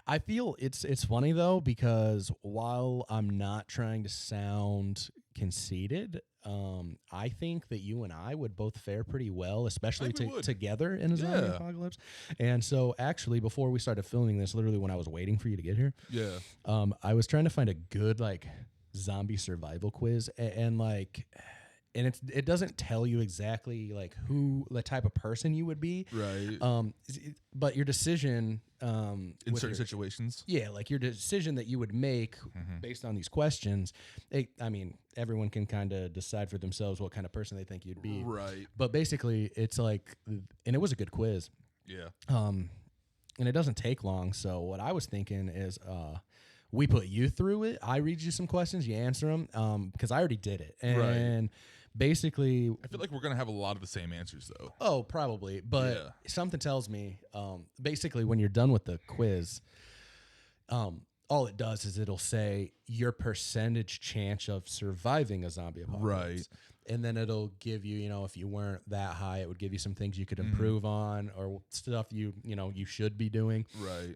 I feel it's funny though, because while I'm not trying to sound conceited, I think that you and I would both fare pretty well, especially together in a zombie apocalypse. And so actually, before we started filming this, literally when I was waiting for you to get here, I was trying to find a good like zombie survival quiz, and it doesn't tell you exactly like who the type of person you would be, right? But your decision in certain situations, like your decision that you would make based on these questions. I mean, everyone can kind of decide for themselves what kind of person they think you'd be, right? But basically, it's like, and it was a good quiz, and it doesn't take long. So what I was thinking is, we put you through it. I read you some questions, you answer them, because I already did it, and basically, I feel like we're gonna have a lot of the same answers though. Oh, probably, but something tells me, basically, when you're done with the quiz, all it does is it'll say your percentage chance of surviving a zombie apocalypse, right? And then it'll give you, you know, if you weren't that high, it would give you some things you could improve on, or stuff you should be doing, right?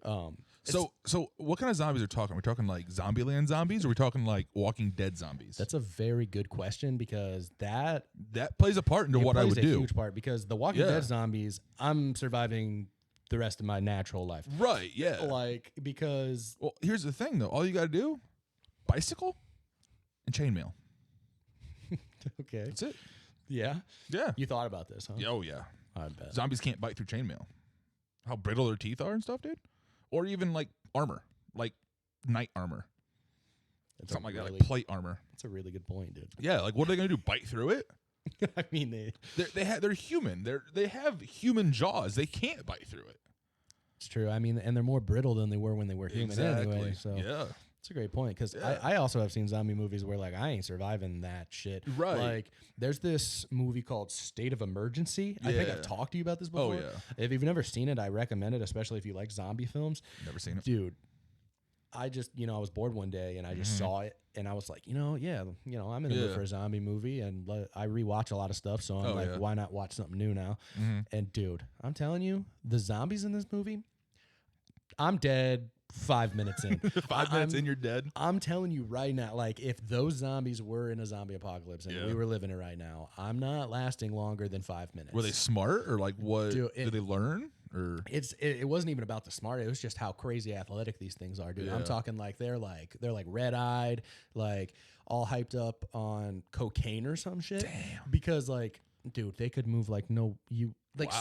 So what kind of zombies are we talking? Are we talking like Zombieland zombies, or are we talking like Walking Dead zombies? That's a very good question, because that plays a part into what I would do. A huge part, because the Walking Dead zombies, I'm surviving the rest of my natural life. Right, yeah. Like, because... Well, here's the thing, though. All you got to do, bicycle and chainmail. Okay. That's it. Yeah? Yeah. You thought about this, huh? Oh, yeah. I bet. Zombies can't bite through chainmail. How brittle their teeth are and stuff, dude. Or even, like, armor. Like, knight armor. Something like that, like plate armor. That's a really good point, dude. Yeah, like, what are they going to do, bite through it? I mean, they're human. They have human jaws. They can't bite through it. It's true. I mean, and they're more brittle than they were when they were human anyway. So yeah, it's a great point, because I also have seen zombie movies where like I ain't surviving that shit. Right. Like there's this movie called State of Emergency. I think I've talked to you about this before. Oh yeah. If you've never seen it, I recommend it, especially if you like zombie films. Never seen it, dude. I just, I was bored one day and I just saw it and I was like, I'm in the mood for a zombie movie, and I rewatch a lot of stuff, so I'm why not watch something new now? And dude, I'm telling you, the zombies in this movie, I'm dead 5 minutes in. 5 minutes in, you're dead. I'm telling you right now, like if those zombies were in a zombie apocalypse and we were living it right now, I'm not lasting longer than 5 minutes. Were they smart, or like what? Did they learn? Or it wasn't even about the smart. It was just how crazy athletic these things are, dude. I'm talking like they're like red eyed, like all hyped up on cocaine or some shit. Damn. Because like, dude, they could move like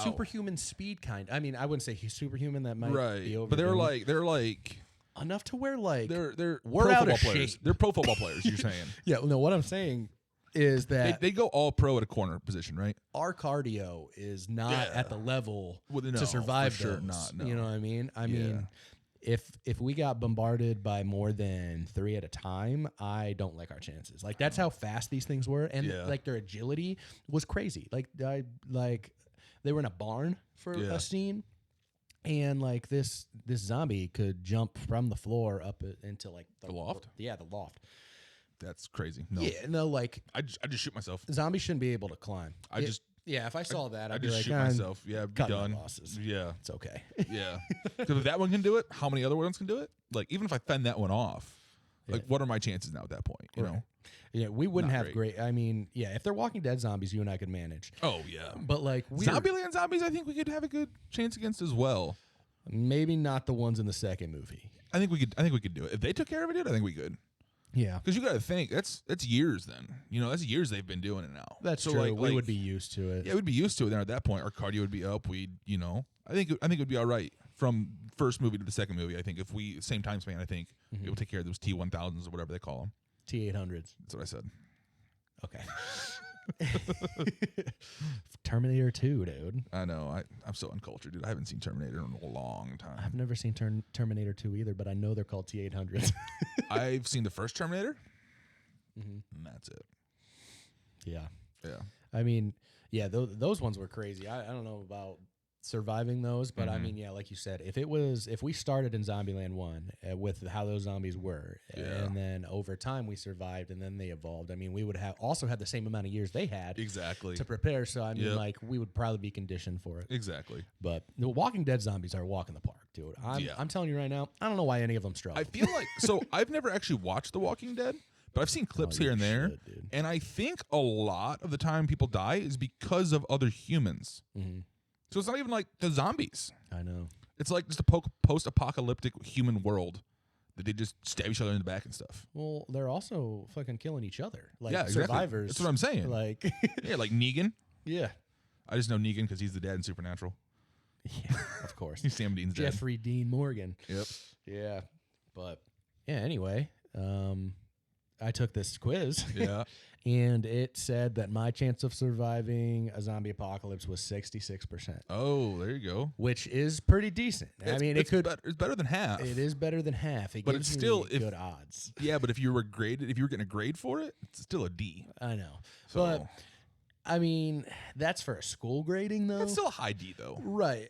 superhuman speed kind. I mean, I wouldn't say he's superhuman. That might be over. But they're like enough to where like they're we're pro out football of players. shape. They're pro football players. You're saying? Yeah. No, what I'm saying is that they go all pro at a corner position, right? Our cardio is not at the level to survive for sure those. not. No. You know what I mean? I mean, if we got bombarded by more than 3 at a time, I don't like our chances. Like that's how fast these things were, and like their agility was crazy. Like they were in a barn for a scene, and like this zombie could jump from the floor up into like the loft. Yeah, the loft. That's crazy. No. Yeah, no, like I just shoot myself. Zombies shouldn't be able to climb. Yeah, if I saw that, I'd be just like, shoot myself. Yeah, be done. Losses. Yeah, it's okay. Yeah, because if that one can do it, how many other ones can do it? Like, even if I fend that one off, like, what are my chances now at that point? You know? Yeah, we wouldn't have great. I mean, yeah, if they're Walking Dead zombies, you and I could manage. Oh yeah, but like Zombieland zombies, I think we could have a good chance against as well. Maybe not the ones in the second movie. I think we could do it if they took care of it. I think we could. Yeah, because you got to think that's years. Then that's years they've been doing it now. That's true. Like, we would be used to it. Yeah, we'd be used to it. Then at that point, our cardio would be up. We'd I think it would be all right from first movie to the second movie. I think if we same time span, I think we will take care of those T1000s or whatever they call them. T800s. That's what I said. Okay. Terminator 2, dude. I know. I'm so uncultured, dude. I haven't seen Terminator in a long time. I've never seen Terminator 2 either, but I know they're called T800s. I've seen the first Terminator, and that's it. Yeah. Yeah. I mean, yeah, those ones were crazy. I don't know about surviving those, but I mean, yeah, like you said, if we started in Zombieland 1 with how those zombies were, and then over time we survived, and then they evolved. I mean, we would have also had the same amount of years they had to prepare. So I mean, like we would probably be conditioned for it. Exactly. But the Walking Dead zombies are a walk in the park, dude. I'm telling you right now, I don't know why any of them struggle. I feel like I've never actually watched The Walking Dead. But I've seen clips here and there, and I think a lot of the time people die is because of other humans. So it's not even like the zombies. I know. It's like just a post-apocalyptic human world that they just stab each other in the back and stuff. Well, they're also fucking killing each other. Like exactly. Survivors. That's what I'm saying. Like yeah, like Negan. Yeah. I just know Negan because he's the dad in Supernatural. Yeah, of course. He's Sam Dean's dad. Jeffrey Dean Morgan. Yep. Yeah. But yeah, anyway, I took this quiz. Yeah. And it said that my chance of surviving a zombie apocalypse was 66%. Oh, there you go. Which is pretty decent. I mean, it's better than half. It is better than half. But it's still good odds. Yeah, but if you were getting a grade for it, it's still a D. I know. So, but I mean, that's for a school grading, though. That's still a high D, though. Right.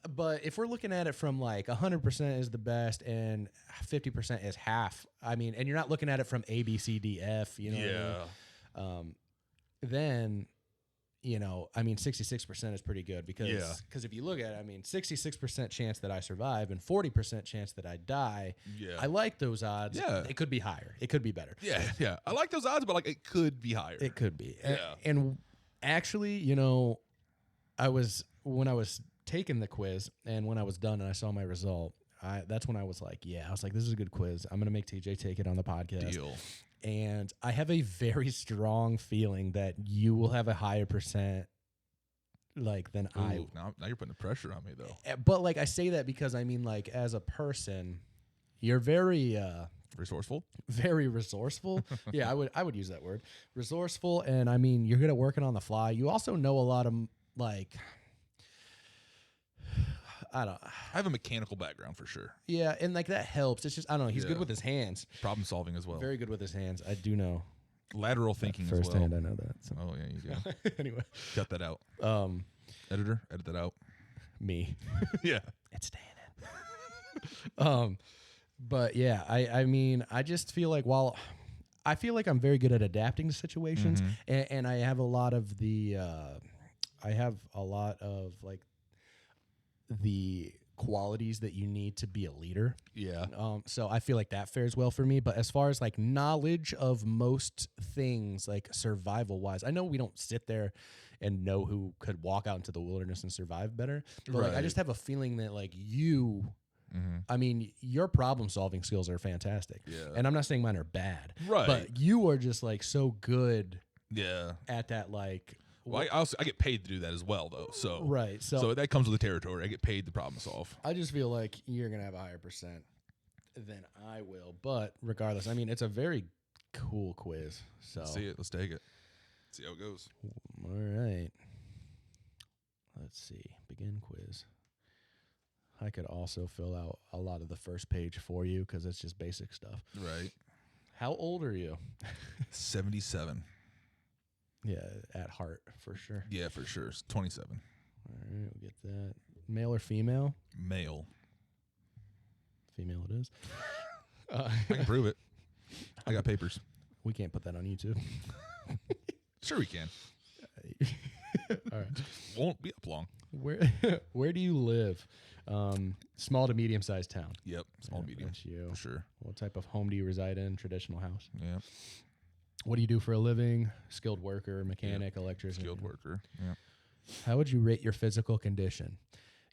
But if we're looking at it from like 100% is the best and 50% is half, I mean, and you're not looking at it from A, B, C, D, F, you know. Yeah. Then, I mean, 66% is pretty good because if you look at it, I mean, 66% chance that I survive and 40% chance that I die. Yeah. I like those odds. Yeah. It could be higher. It could be better. Yeah. Yeah. I like those odds, but like it could be higher. It could be. Yeah. And actually, when I was taking the quiz and when I was done and I saw my result, that's when I was like, this is a good quiz. I'm going to make TJ take it on the podcast. Deal. And I have a very strong feeling that you will have a higher percent than I. Now you're putting the pressure on me, though. But like I say that because I mean, like as a person, you're very resourceful. Very resourceful. Yeah, I would use that word. Resourceful, and I mean, you're good at working on the fly. You also know a lot of I have a mechanical background for sure. Yeah, and like that helps. It's just I don't know. He's good with his hands. Problem solving as well. Very good with his hands. I do know. Lateral thinking as well. Firsthand, I know that. So. Oh yeah, you do. Anyway, cut that out. Editor, edit that out. Me. Yeah, it's staying in. But yeah, I mean, I just feel like I feel like I'm very good at adapting to situations, and I have a lot of like the qualities that you need to be a leader. Yeah. So I feel like that fares well for me. But as far as like knowledge of most things, like survival wise, I know we don't sit there and know who could walk out into the wilderness and survive better. But like I just have a feeling that like you. I mean, your problem solving skills are fantastic. Yeah. And I'm not saying mine are bad. Right. But you are just like so good. Yeah. At that like. Well, I get paid to do that as well, though. So right, so that comes with the territory. I get paid to problem solve. I just feel like you're gonna have a higher percent than I will, but regardless, I mean, it's a very cool quiz. So let's see it. Let's take it. See how it goes. All right. Let's see. Begin quiz. I could also fill out a lot of the first page for you because it's just basic stuff. Right. How old are you? 77. Yeah, at heart, for sure. Yeah, for sure. 27. All right, we'll get that. Male or female? Male. Female it is. I can prove it. I got papers. We can't put that on YouTube. Sure we can. All right. Won't be up long. Where do you live? Small to medium-sized town. Yep, small medium. That's you. For sure. What type of home do you reside in? Traditional house? Yeah. What do you do for a living? Skilled worker, mechanic, electrician? Skilled worker. Yeah. How would you rate your physical condition?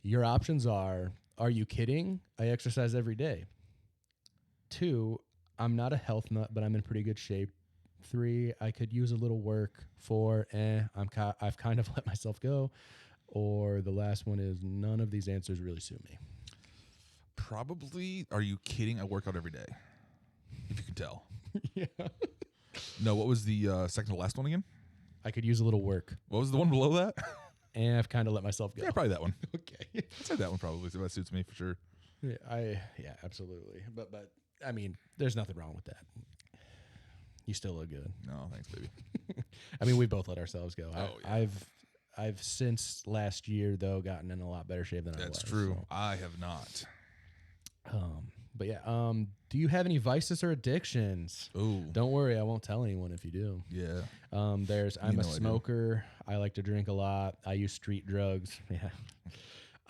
Your options are you kidding? I exercise every day. 2, I'm not a health nut, but I'm in pretty good shape. 3, I could use a little work. 4, I've kind of let myself go. Or the last one is none of these answers really suit me. Probably, are you kidding? I work out every day. If you could tell. Yeah. No, what was the second to last one again? I could use a little work. What was the one below that? And I've kind of let myself go. Yeah, probably that one. Okay. I'd say that one probably. So that suits me for sure. Yeah, absolutely. But I mean, there's nothing wrong with that. You still look good. No, thanks, baby. I mean, we both let ourselves go. Oh, yeah. I've since last year though gotten in a lot better shape than I was. That's true. So. I have not. But yeah. Do you have any vices or addictions? Oh, Don't worry, I won't tell anyone if you do. yeah. I'm a smoker. I like to drink a lot. I use street drugs. Yeah.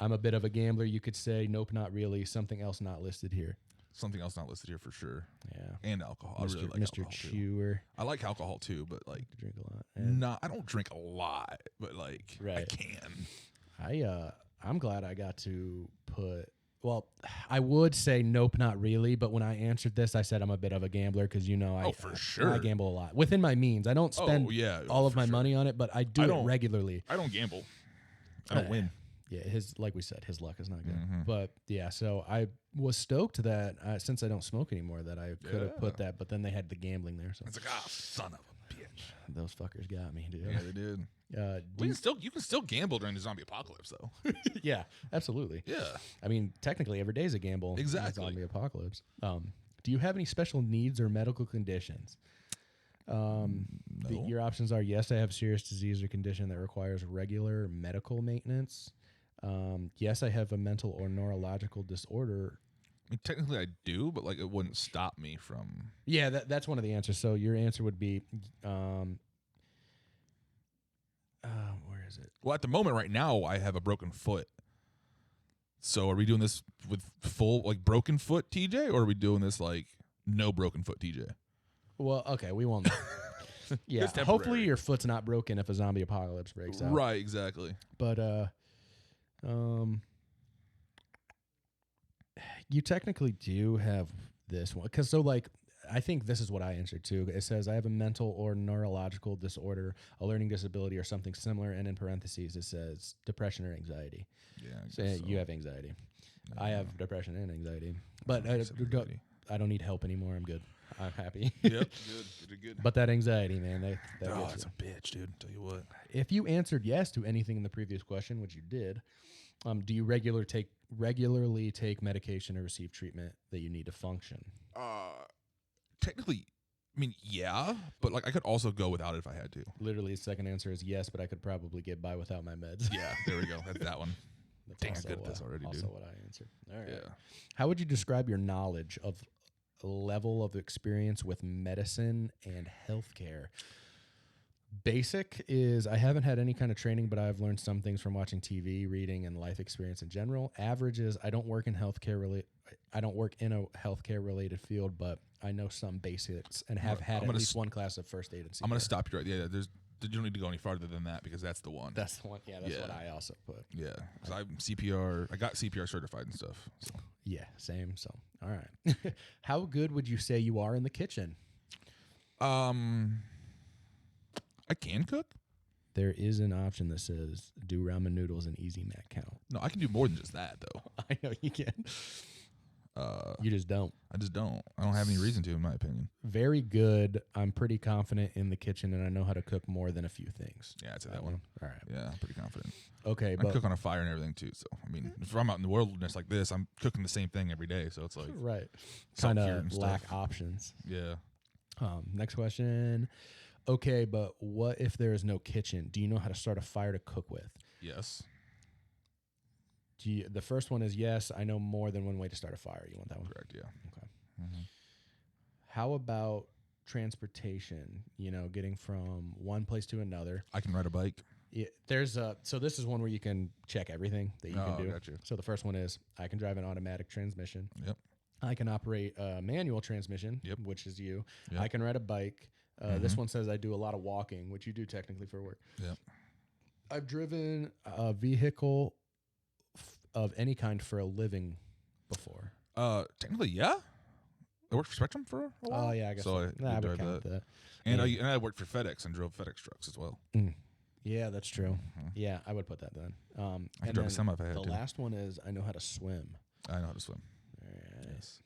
I'm a bit of a gambler, you could say. Nope, not really. Something else not listed here. Something else not listed here for sure. Yeah. And alcohol. I really like Mr. alcohol too. Chewer. I like alcohol too, but like To drink a lot. no, I don't drink a lot, but like I Right. can. I'm glad I got to put. Well, I would say nope, not really. But when I answered this, I said I'm a bit of a gambler because for sure. I gamble a lot within my means. I don't spend all of my money on it, but I do it regularly. I don't gamble. I don't win. Yeah, like we said, his luck is not good. Mm-hmm. But yeah, so I was stoked that since I don't smoke anymore, that I could have put that. But then they had the gambling there. So It's like, son of a bitch. those fuckers got me, dude. Yeah, they did. You can still gamble during the zombie apocalypse, though. Yeah, absolutely. Yeah. I mean, technically, every day is a gamble. Exactly. In the zombie apocalypse. Do you have any special needs or medical conditions? No. Your options are yes, I have serious disease or condition that requires regular medical maintenance. Yes, I have a mental or neurological disorder. I mean, technically, I do, but like it wouldn't stop me from. Yeah, that's one of the answers. So your answer would be, where is it? Well, at the moment, right now, I have a broken foot. So, are we doing this with full like broken foot, TJ, or are we doing this like no broken foot, TJ? Well, okay, we won't. Yeah, hopefully your foot's not broken if a zombie apocalypse breaks out. Right, exactly. But you technically do have this one because I think this is what I answered too. It says I have a mental or neurological disorder, a learning disability, or something similar, and in parentheses it says depression or anxiety. Yeah, you have anxiety. Yeah. I have depression and anxiety, but I don't need help anymore. I'm good. I'm happy. Yep, good. But that anxiety, man, that's a bitch, dude. Tell you what. If you answered yes to anything in the previous question, which you did, do you regularly take medication or receive treatment that you need to function? Technically, I mean, yeah, but like I could also go without it if I had to. Literally, the second answer is yes, but I could probably get by without my meds. Yeah, there we go. That's that one. That's Dang, also, I'm good at this already, also dude. what I answered. All right. Yeah. How would you describe your knowledge of level of experience with medicine and healthcare? Basic is I haven't had any kind of training, but I've learned some things from watching TV, reading, and life experience in general. Average is I don't work in I don't work in a healthcare related field, but I know some basics and have had at least one class of first aid and CPR. I'm gonna stop you right. Yeah, you don't need to go any farther than that because that's the one. That's the one. Yeah, that's what I also put. Yeah, because I'm CPR. I got CPR certified and stuff. So. Yeah, same. So, all right. How good would you say you are in the kitchen? I can cook. There is an option that says do ramen noodles and easy mac count. No, I can do more than just that though. I know you can. You just don't. I just don't. I don't have any reason to, in my opinion. Very good. I'm pretty confident in the kitchen, and I know how to cook more than a few things. Yeah, I'd say that one. All right. Yeah, I'm pretty confident. Okay, I but cook on a fire and everything too. So I mean, if I'm out in the wilderness like this, I'm cooking the same thing every day. So it's like right, kind kind of lack options. Yeah. Next question. Okay, but what if there is no kitchen? Do you know how to start a fire to cook with? Yes. The first one is yes. I know more than one way to start a fire. You want that one? Correct. Yeah. Okay. Mm-hmm. How about transportation? Getting from one place to another. I can ride a bike. Yeah, so this is one where you can check everything that you can do. Gotcha. So the first one is I can drive an automatic transmission. Yep. I can operate a manual transmission, Yep. which is you. Yep. I can ride a bike. This one says I do a lot of walking, which you do technically for work. Yep. I've driven a vehicle of any kind for a living before. Technically, yeah. I worked for Spectrum for a while. Oh yeah, I guess so. I would count that. And I worked for FedEx and drove FedEx trucks as well. Yeah, that's true. Mm-hmm. Yeah, I would put that then. I could drive a semi if I had the to. last one is I know how to swim. I know how to swim. All right. Yes.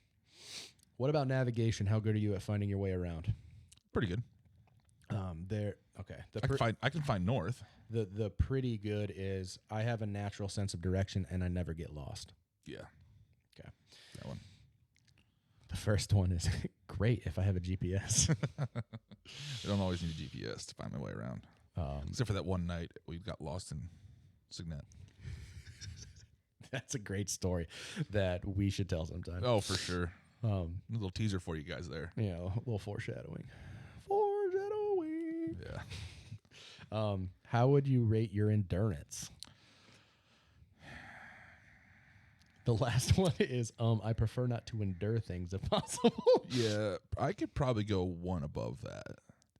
What about navigation? How good are you at finding your way around? Pretty good. Okay. I can find north. The pretty good is I have a natural sense of direction and I never get lost. Yeah. Okay. That one. The first one is great if I have a GPS. I don't always need a GPS to find my way around. Except for that one night we got lost in Signet. That's a great story that we should tell sometime. Oh, for sure. A little teaser for you guys there. Yeah, a little foreshadowing. Yeah. How would you rate your endurance? The last one is I prefer not to endure things if possible. Yeah, I could probably go one above that.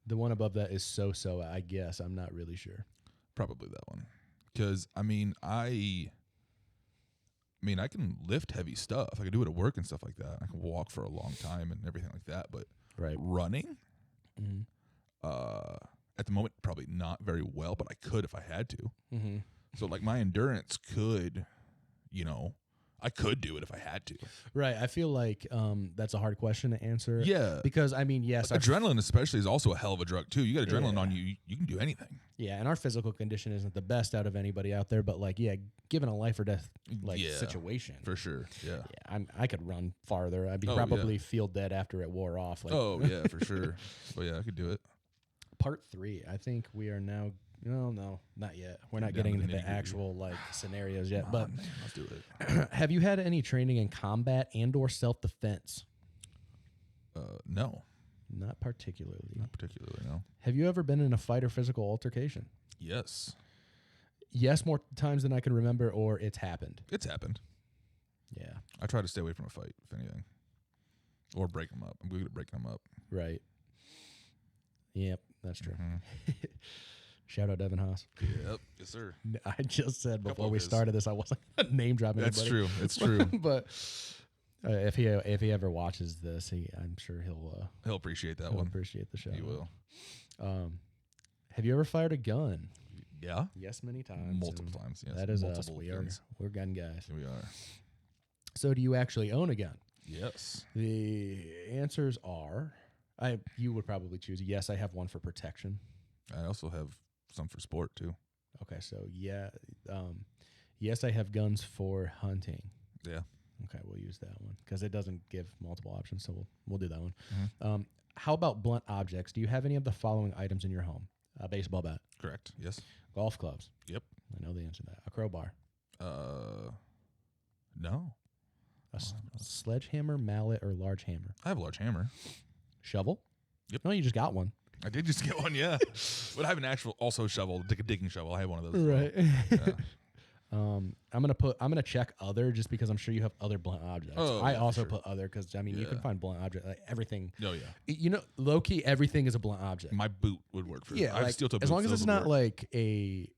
The one above that is so, I guess. I'm not really sure. Probably that one. Because, I can lift heavy stuff. I can do it at work and stuff like that. I can walk for a long time and everything like that. But running, at the moment, probably not very well, but I could if I had to. Mm-hmm. So, like, my endurance could, I could do it if I had to. Right. I feel like that's a hard question to answer. Yeah. Because, yes. Adrenaline especially is also a hell of a drug, too. You got adrenaline on you, you can do anything. Yeah, and our physical condition isn't the best out of anybody out there, but, given a life or death, situation. For sure, yeah. I could run farther. I'd probably feel dead after it wore off. Yeah, for sure. But, yeah, I could do it. Part 3. I think we are now... No, not yet. We're not getting into the actual scenarios yet. But man, let's do it. Have you had any training in combat and/or self-defense? No. Not particularly. Not particularly, no. Have you ever been in a fight or physical altercation? Yes. Yes, more times than I can remember, or it's happened. It's happened. Yeah. I try to stay away from a fight, if anything, or break them up. I'm good at breaking them up. Right. Yep, that's true. Mm-hmm. Shout out Devin Haas. Yep. Yes, sir. I just said before we started this, I wasn't name dropping anybody. That's true. It's true. But if he ever watches this, I'm sure he'll appreciate that he'll one. Appreciate the show. He will. Have you ever fired a gun? Yeah. Yes, many times. Multiple times. Yes. That is multiple us. We're gun guys. Here we are. So, do you actually own a gun? Yes. The answers are, you would probably choose yes. I have one for protection. I also have some for sport too. Okay, so yes, I have guns for hunting. Yeah. Okay, we'll use that one because it doesn't give multiple options, so we'll do that one. Mm-hmm. How about blunt objects? Do you have any of the following items in your home? A baseball bat. Correct. Yes. Golf clubs. Yep. I know the answer to that. A crowbar. No. A sledgehammer, mallet, or large hammer. I have a large hammer. Shovel. Yep. No, you just got one. I did just get one, yeah. But I have an actual also shovel, like a digging shovel. I have one of those. Right. Yeah. I'm gonna check other just because I'm sure you have other blunt objects. I also put other because you can find blunt objects like everything. Oh yeah. Low key everything is a blunt object. My boot would work for I have steel-toe boots, as long as it's not like a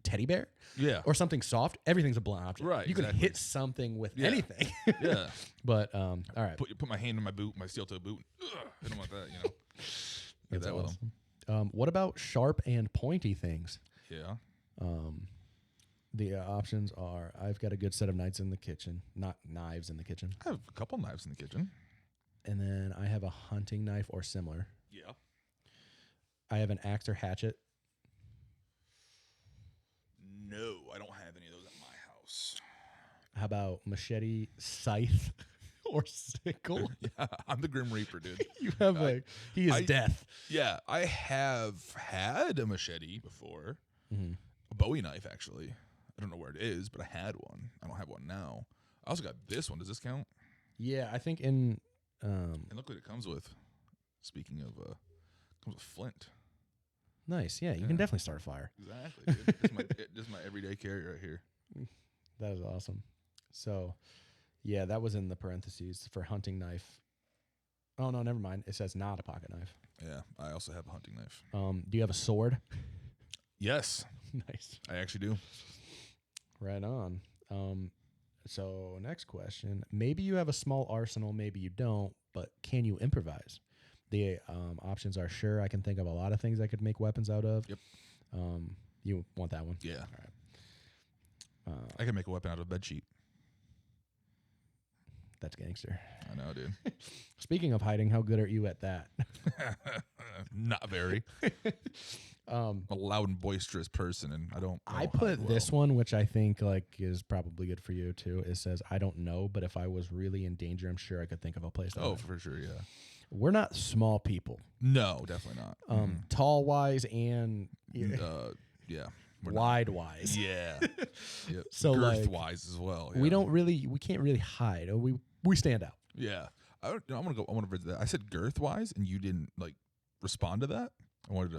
teddy bear. Yeah. Or something soft. Everything's a blunt object. Right. You can hit something with anything. Yeah. But all right. Put my hand in my boot, my steel-toe boot. Hit them like that. Get That's that awesome. What about sharp and pointy things? Yeah. The options are: I've got a good set of knives in the kitchen, not knives in the kitchen, I have a couple knives in the kitchen. and then I have a hunting knife or similar. Yeah. I have an axe or hatchet. No, I don't have any of those at my house. How about machete, scythe, or sickle? Yeah, I'm the Grim Reaper, dude. You have he is death. Yeah, I have had a machete before. A Bowie knife, actually. I don't know where it is, but I had one. I don't have one now. I also got this one. Does this count? Yeah, I think in And look what it comes with. Speaking of, comes with flint. nice. Yeah, you can definitely start a fire. Exactly. Dude. This is my everyday carry right here. That is awesome. So, yeah, that was in the parentheses for hunting knife. Oh no, never mind. It says not a pocket knife. Yeah, I also have a hunting knife. Do you have a sword? Yes, Nice. I actually do. Right on. So next question. Maybe you have a small arsenal, maybe you don't, but can you improvise? The options are: sure, I can think of a lot of things I could make weapons out of. Yep. You want that one? Yeah. All right. I can make a weapon out of a bed sheet. That's gangster. I know, dude. Speaking of hiding, how good are you at that? Not very. I'm a loud and boisterous person, and I don't. I put this one, which I think like is probably good for you too. It says, "I don't know, but if I was really in danger, I'm sure I could think of a place." To hide." For sure, yeah. We're not small people. No, definitely not. Tall wise and yeah, wide wise. Yeah. Yep. So girth wise as well. Yeah. We can't really hide. We stand out. Yeah. I want to visit that. I said girth wise, and you didn't like respond to that.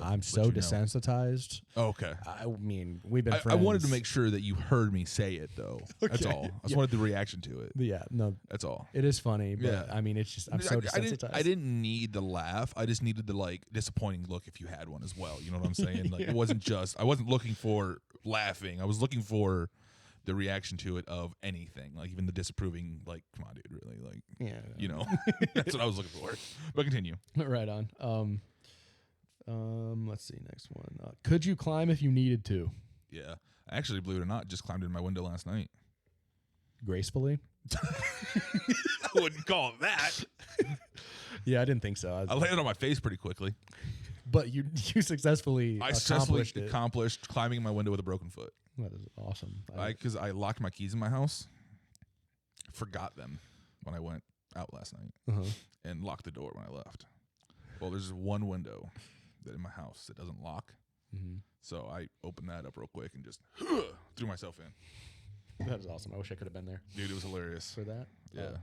I'm so desensitized. Oh, okay. I mean, we've been friends. I wanted to make sure that you heard me say it, though. Okay. That's all. I just wanted the reaction to it. Yeah, no. That's all. It is funny, but I mean, it's just, I'm so desensitized. I didn't need the laugh. I just needed the, like, disappointing look if you had one as well. You know what I'm saying? Like, It wasn't just, I wasn't looking for laughing. I was looking for the reaction to it of anything. Like, even the disapproving, like, come on, dude, really? Like, yeah. You know? That's what I was looking for. But continue. Right on. Let's see, next one. Could you climb if you needed to? Yeah. I actually, believe it or not, just climbed in my window last night. Gracefully? I wouldn't call it that. Yeah, I didn't think so. I landed on my face pretty quickly. But you successfully accomplished climbing in my window with a broken foot. That is awesome. Because I locked my keys in my house, forgot them when I went out last night, and locked the door when I left. Well, there's one window in my house that doesn't lock. So I opened that up real quick and just threw myself in. That was awesome. I wish I could have been there. Dude, it was hilarious. For that? Yeah.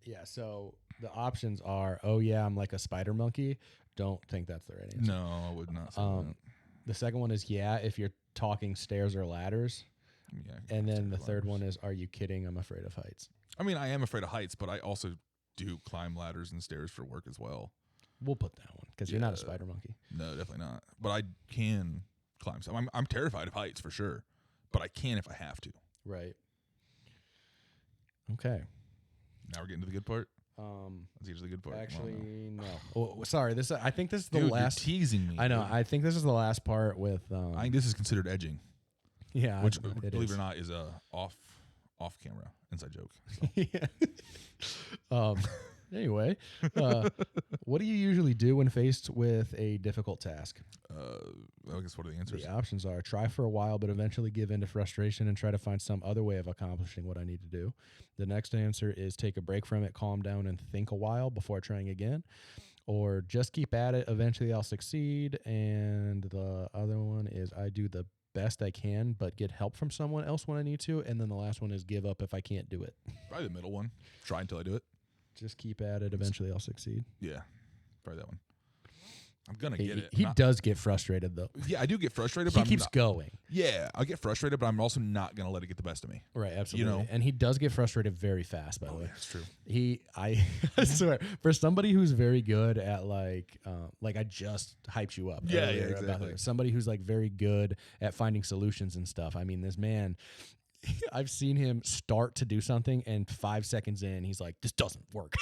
Yeah, so the options are, oh, yeah, I'm like a spider monkey. Don't think that's the right answer. No, I would not say that. The second one is, yeah, if you're talking stairs or ladders. Yeah, and then the third one is, are you kidding? I'm afraid of heights. I mean, I am afraid of heights, but I also do climb ladders and stairs for work as well. We'll put that one because you're not a spider monkey. No, definitely not. But I can climb some. I'm terrified of heights for sure, but I can if I have to. Right. Okay. Now we're getting to the good part. That's usually the good part. Actually, no. Oh, sorry. I think this is the Dude, last. You're teasing me. I know. Dude. I think this is the last part with. I think this is considered edging. Yeah, which believe it or not is a off camera inside joke. So. Yeah. Anyway, what do you usually do when faced with a difficult task? I guess what are the answers? The options are: try for a while, but eventually give in to frustration and try to find some other way of accomplishing what I need to do. The next answer is take a break from it, calm down, and think a while before trying again. Or just keep at it. Eventually, I'll succeed. And the other one is I do the best I can, but get help from someone else when I need to. And then the last one is give up if I can't do it. Probably the middle one. Try until I do it. Just keep at it. Eventually, I'll succeed. Yeah, probably that one. I'm gonna get it. He does get frustrated though. Yeah, I do get frustrated. He but keeps going. Yeah, I get frustrated, but I'm also not gonna let it get the best of me. Right, absolutely. You know? And he does get frustrated very fast. By the way, yeah, that's true. I swear, for somebody who's very good at like I just hyped you up. Yeah, exactly. Somebody who's like very good at finding solutions and stuff. I mean, this man. I've seen him start to do something, and 5 seconds in, he's like, "This doesn't work."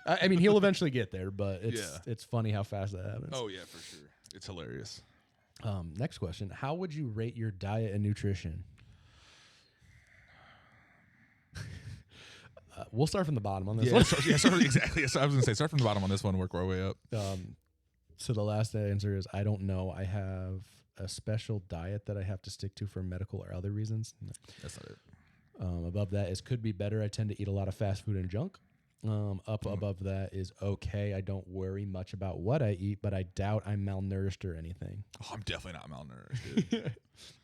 I mean, he'll eventually get there, but it's funny how fast that happens. Oh yeah, for sure. It's hilarious. Next question. How would you rate your diet and nutrition? We'll start from the bottom on this one. Exactly. So I was going to say, start from the bottom on this one, work our way up. So the last answer is I don't know. I have a special diet that I have to stick to for medical or other reasons. No. That's not it. Above that is could be better. I tend to eat a lot of fast food and junk. Above that is okay. I don't worry much about what I eat, but I doubt I'm malnourished or anything. Oh, I'm definitely not malnourished, dude.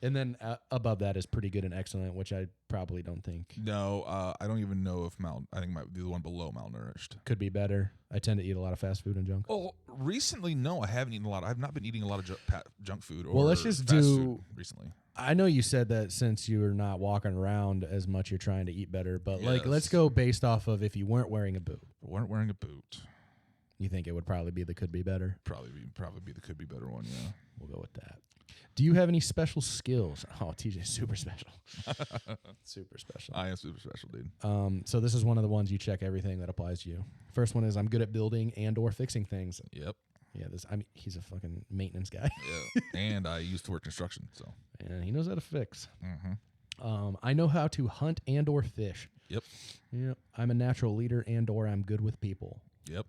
And then above that is pretty good and excellent, which I probably don't think. No, I don't even know if I think might be the one below malnourished. Could be better. I tend to eat a lot of fast food and junk. Oh, recently, no, I haven't eaten a lot. I've not been eating a lot of junk food. Or well, let's just fast food recently. I know you said that since you're not walking around as much, you're trying to eat better. But yes. let's go based off of if you weren't wearing a boot. Weren't wearing a boot. You think it would probably be the could be better? Probably be the could be better one. Yeah, we'll go with that. Do you have any special skills? Oh, TJ's super special. Super special. I am super special, dude. So this is one of the ones you check everything that applies to you. First one is I'm good at building and or fixing things. Yep. Yeah, he's a fucking maintenance guy. Yeah, and I used to work construction, so. And he knows how to fix. Mm-hmm. I know how to hunt and or fish. Yep. Yep. I'm a natural leader and or I'm good with people. Yep.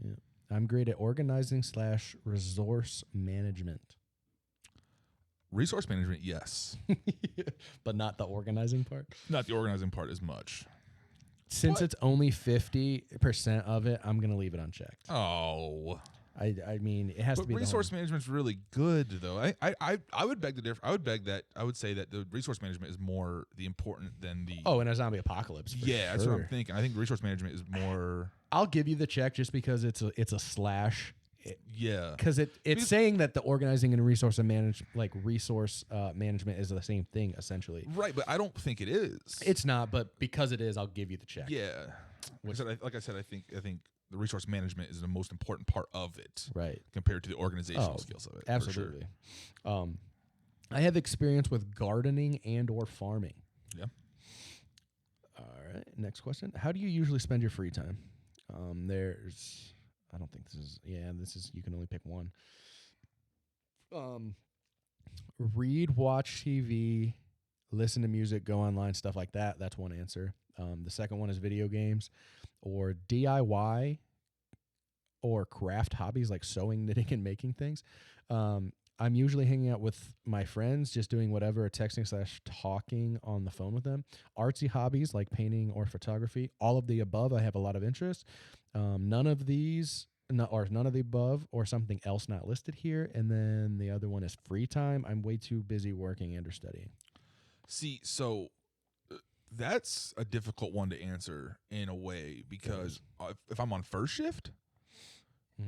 Yeah. I'm great at organizing / resource management. Resource management, yes. But not the organizing part? Not the organizing part as much. Since it's only 50% of it, I'm going to leave it unchecked. Oh. I mean, it has to be resource management's really good, though. I would beg the difference. I would say that the resource management is more the important than the. Oh, in a zombie apocalypse. Yeah, that's what I'm thinking. I think resource management is more. I'll give you the check just because it's a slash. Yeah, because it's saying that the organizing and resource management is the same thing essentially. Right, but I don't think it is. It's not, but because it is, I'll give you the check. Yeah, like I said, I think the resource management is the most important part of it, right? Compared to the organizational skills of it. Absolutely. Sure. I have experience with gardening and or farming. Yeah. All right. Next question: how do you usually spend your free time? I don't think this is. You can only pick one. Read, watch TV, listen to music, go online, stuff like that. That's one answer. The second one is video games or DIY or craft hobbies like sewing, knitting, and making things. I'm usually hanging out with my friends, just doing whatever, or texting / talking on the phone with them. Artsy hobbies like painting or photography. All of the above, I have a lot of interest. None of these, none of the above, or something else not listed here. And then the other one is free time. I'm way too busy working and or studying. See, so that's a difficult one to answer in a way because if I'm on first shift,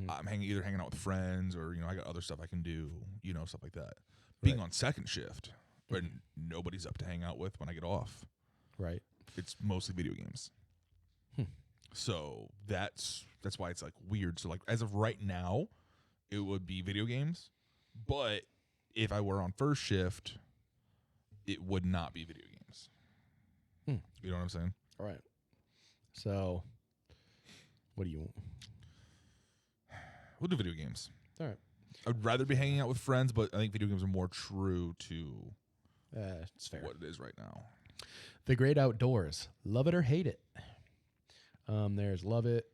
I'm either hanging out with friends or, I got other stuff I can do, stuff like that. Being on second shift, when nobody's up to hang out with when I get off. Right. It's mostly video games. So that's why it's like weird. So like as of right now, it would be video games. But if I were on first shift, it would not be video games. You know what I'm saying? All right. So what do you want? We'll do video games. All right. I'd rather be hanging out with friends, but I think video games are more true to it's fair. What it is right now. The great outdoors. Love it or hate it. There's love it,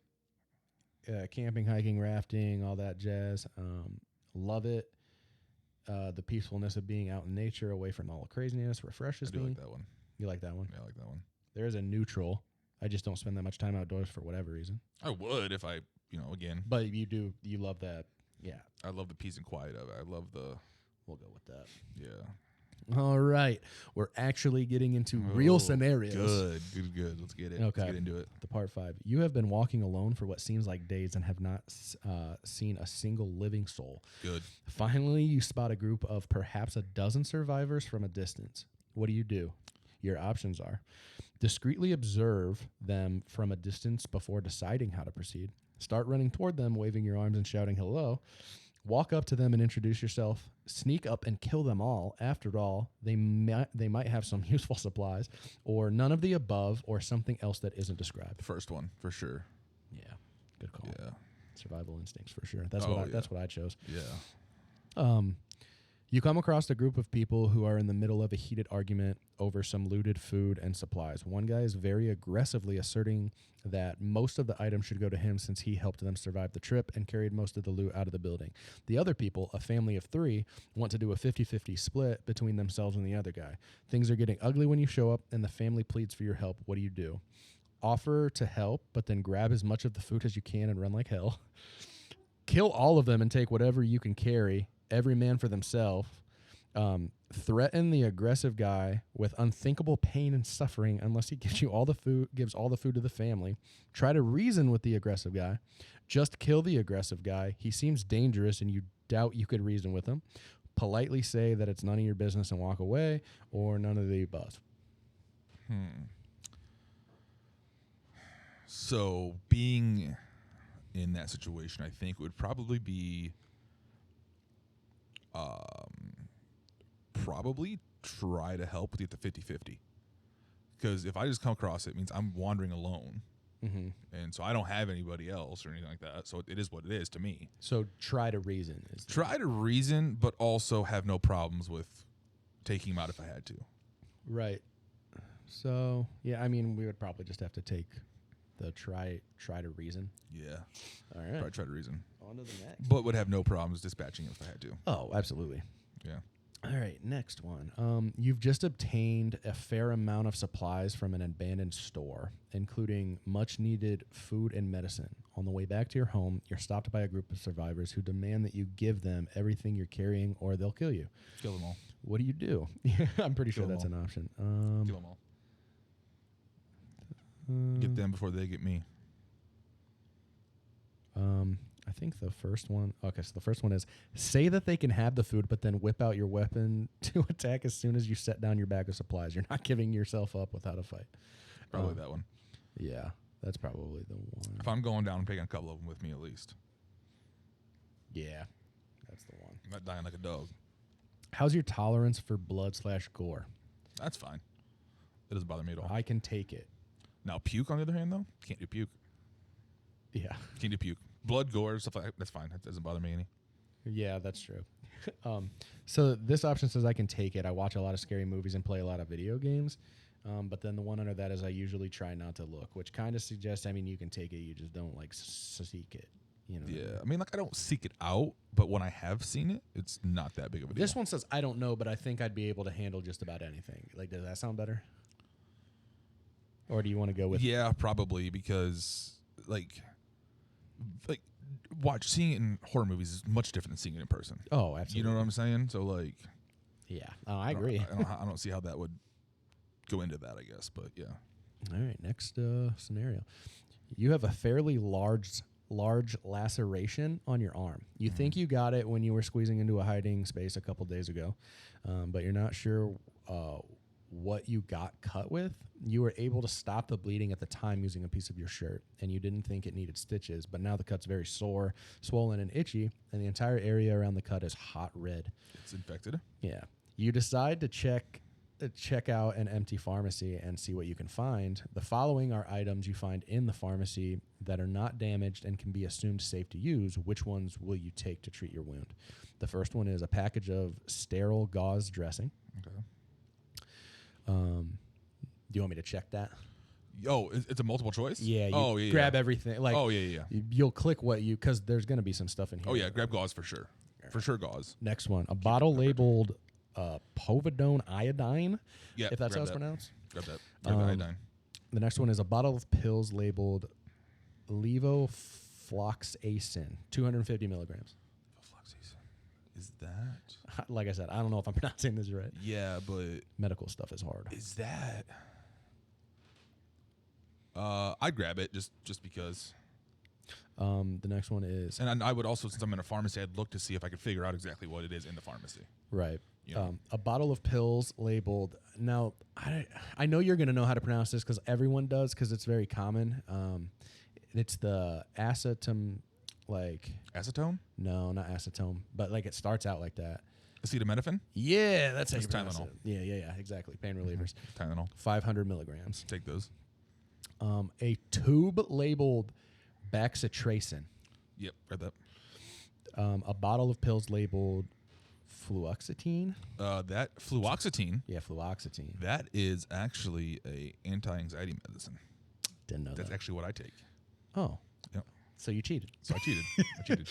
camping, hiking, rafting, all that jazz. Love it. The peacefulness of being out in nature, away from all the craziness, refreshes me. I do like that one. You like that one? Yeah, I like that one. There is a neutral. I just don't spend that much time outdoors for whatever reason. I would if I, again. But you do. You love that. Yeah. I love the peace and quiet of it. I love the. We'll go with that. Yeah. All right. We're actually getting into real scenarios. Good. Let's get it. Okay. Let's get into it. The part 5. You have been walking alone for what seems like days and have not seen a single living soul. Good. Finally, you spot a group of perhaps a dozen survivors from a distance. What do? Your options are: discreetly observe them from a distance before deciding how to proceed. Start running toward them, waving your arms and shouting hello. Walk up to them and introduce yourself. Sneak up and kill them all. After all, they might have some useful supplies. Or none of the above, or something else that isn't described. First one, for sure. Yeah, good call. Yeah. Survival instincts, for sure. That's what I chose. Yeah. You come across a group of people who are in the middle of a heated argument over some looted food and supplies. One guy is very aggressively asserting that most of the items should go to him since he helped them survive the trip and carried most of the loot out of the building. The other people, a family of 3, want to do a 50-50 split between themselves and the other guy. Things are getting ugly when you show up and the family pleads for your help. What do? Offer to help, but then grab as much of the food as you can and run like hell. Kill all of them and take whatever you can carry, every man for themselves. Threaten the aggressive guy with unthinkable pain and suffering unless he gives all the food to the family. Try to reason with the aggressive guy. Just kill the aggressive guy. He seems dangerous and you doubt you could reason with him. Politely say that it's none of your business and walk away, or none of the above. So being in that situation, I think would probably be probably try to help with the 50-50. Because if I just come across it, it means I'm wandering alone. Mm-hmm. And so I don't have anybody else or anything like that. So it is what it is to me. So try to reason. Try to reason, but also have no problems with taking him out if I had to. Right. So, yeah, I mean, we would probably just have to take the try to reason. Yeah. All right. Probably try to reason. On to the next. But would have no problems dispatching it if I had to. Oh, absolutely. Yeah. All right, next one. You've just obtained a fair amount of supplies from an abandoned store, including much-needed food and medicine. On the way back to your home, you're stopped by a group of survivors who demand that you give them everything you're carrying or they'll kill you. Kill them all. What do? I'm pretty sure that's an option. Kill them all. Get them before they get me. I think the first one. Okay, so the first one is say that they can have the food, but then whip out your weapon to attack as soon as you set down your bag of supplies. You're not giving yourself up without a fight. Probably that one. Yeah, that's probably the one. If I'm going down, I'm taking a couple of them with me at least. Yeah, that's the one. I'm not dying like a dog. How's your tolerance for blood/gore? That's fine. It doesn't bother me at all. I can take it. Now, puke, on the other hand, though, can't do puke. Yeah. Can't do puke. Blood, gore, stuff like that, that's fine. That doesn't bother me any. Yeah, that's true. So this option says I can take it. I watch a lot of scary movies and play a lot of video games. But then the one under that is I usually try not to look, which kind of suggests, I mean, you can take it. You just don't, like, seek it. You know? Yeah. I mean, like, I don't seek it out, but when I have seen it, it's not that big of a deal. This one says I don't know, but I think I'd be able to handle just about anything. Like, does that sound better? Or do you want to go with... Yeah, probably, because, like seeing it in horror movies is much different than seeing it in person. Oh, absolutely. You know what I'm saying? So, like... Yeah. Oh, I agree. I don't see how that would go into that, I guess, but yeah. All right, next scenario. You have a fairly large laceration on your arm. You think you got it when you were squeezing into a hiding space a couple days ago, but you're not sure what you got cut with. You were able to stop the bleeding at the time using a piece of your shirt, and you didn't think it needed stitches, but now the cut's very sore, swollen, and itchy, and the entire area around the cut is hot red. It's infected? Yeah. You decide to check out an empty pharmacy and see what you can find. The following are items you find in the pharmacy that are not damaged and can be assumed safe to use. Which ones will you take to treat your wound? The first one is a package of sterile gauze dressing. Okay. Do you want me to check that? Oh, it's a multiple choice? Yeah. You grab everything. Like, yeah. You'll click because there's going to be some stuff in here. Oh, yeah. Grab gauze for sure. For sure, gauze. Next one. A bottle labeled povidone iodine. Yeah. If that's how it's pronounced. Grab that. Grab the iodine. The next one is a bottle of pills labeled levofloxacin, 250 milligrams. Is that? Like I said, I don't know if I'm pronouncing this right. Yeah, but medical stuff is hard. Is that? I'd grab it just because. The next one is, and I would also, since I'm in a pharmacy, I'd look to see if I could figure out exactly what it is in the pharmacy. Right. You know? A bottle of pills labeled. Now, I know you're going to know how to pronounce this because everyone does because it's very common. It's the acetone. Like acetone? No, not acetone, but like it starts out like that. Acetaminophen? Yeah, that's how you pronounce Tylenol. it. Yeah, exactly. Pain relievers. Tylenol. 500 milligrams. Take those. A tube labeled bacitracin. Yep, read that. A bottle of pills labeled Fluoxetine. That fluoxetine. Yeah, fluoxetine. That is actually a anti-anxiety medicine. Didn't know That's that. actually what I take. Oh. Yep. So you cheated. So I cheated.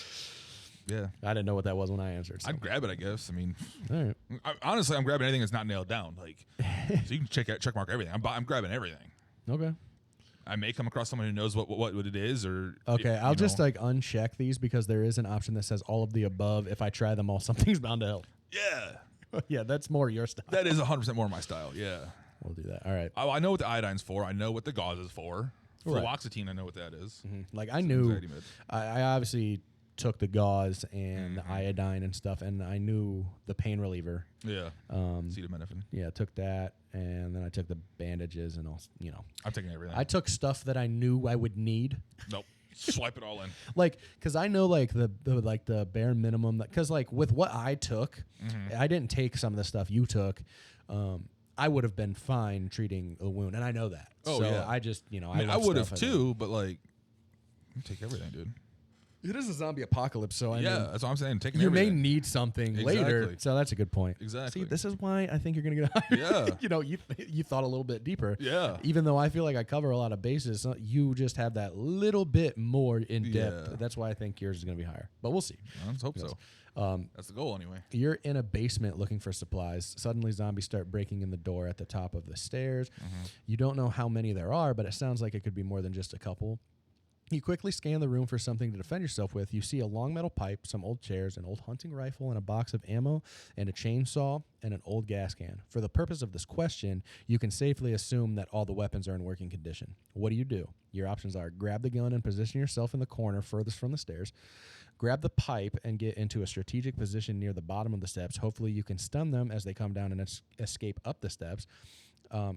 Yeah. I didn't know what that was when I answered. So. I'd grab it, I guess. I mean, all right. Honestly, I'm grabbing anything that's not nailed down. Like, so you can check mark everything. I'm grabbing everything. Okay. I may come across someone who knows what it is, or okay. I'll just like uncheck these because there is an option that says all of the above. If I try them all, something's bound to help. Yeah. Yeah, that's more your style. That is 100% more my style. Yeah. We'll do that. All right. I know what the iodine's for. I know what the gauze is for. Right. Fluoxetine, I know what that is. Mm-hmm. Like I knew. I obviously took the gauze and the iodine and stuff, and I knew the pain reliever. Yeah. Acetaminophen. Yeah, took that, and then I took the bandages and all. You know, I'm taking everything. I took stuff that I knew I would need. Nope. Swipe it all in. Like, cause I know like the bare minimum. Cause like with what I took, I didn't take some of the stuff you took. I would have been fine treating a wound, and I know that. Oh, so yeah. I just I would have too, but like, take everything, dude. It is a zombie apocalypse, so I mean, that's what I'm saying. Taking you everything. may need something later, Exactly. so that's a good point. Exactly. See, this is why I think you're gonna get hired. Yeah. you thought a little bit deeper. Yeah. Even though I feel like I cover a lot of bases, you just have that little bit more in depth. Yeah. That's why I think yours is gonna be higher. But we'll see. Let's hope so. That's the goal anyway. You're in a basement looking for supplies. Suddenly, zombies start breaking in the door at the top of the stairs. You don't know how many there are, but it sounds like it could be more than just a couple. You quickly scan the room for something to defend yourself with. You see a long metal pipe, some old chairs, an old hunting rifle, and a box of ammo, and a chainsaw, and an old gas can. For the purpose of this question, you can safely assume that all the weapons are in working condition. What do? Your options are grab the gun and position yourself in the corner furthest from the stairs. Grab the pipe and get into a strategic position near the bottom of the steps. Hopefully you can stun them as they come down and escape up the steps.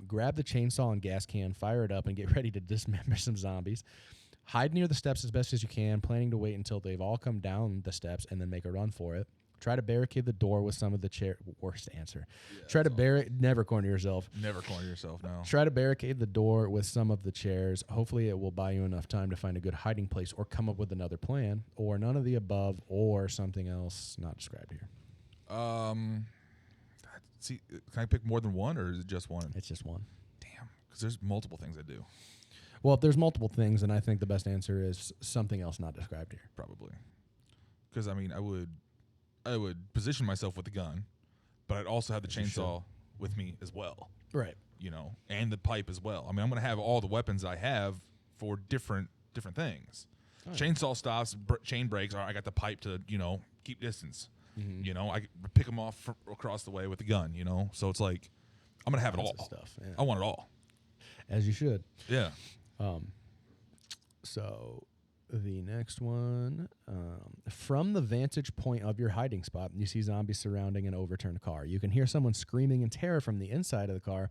Grab the chainsaw and gas can, fire it up, and get ready to dismember some zombies. Hide near the steps as best as you can, planning to wait until they've all come down the steps and then make a run for it. Try to barricade the door with some of the chair. Worst answer. Try to never corner yourself. Never corner yourself, no. Try to barricade the door with some of the chairs. Hopefully it will buy you enough time to find a good hiding place or come up with another plan, or none of the above, or something else not described here. See, can I pick more than one, or is it just one? It's just one. Damn, because there's multiple things I do. Well, if there's multiple things, then I think the best answer is something else not described here. Probably. Because, I mean, I would position myself with the gun, but I'd also have the chainsaw with me as well. Right. You know, and the pipe as well. I mean, I'm going to have all the weapons I have for different things. Oh, chainsaw stops, chain breaks. All right, I got the pipe to, keep distance. Mm-hmm. You know, I pick them off across the way with the gun, So it's like, I'm going to have it all. Stuff, yeah. I want it all. As you should. Yeah. So the next one, from the vantage point of your hiding spot, you see zombies surrounding an overturned car. You can hear someone screaming in terror from the inside of the car.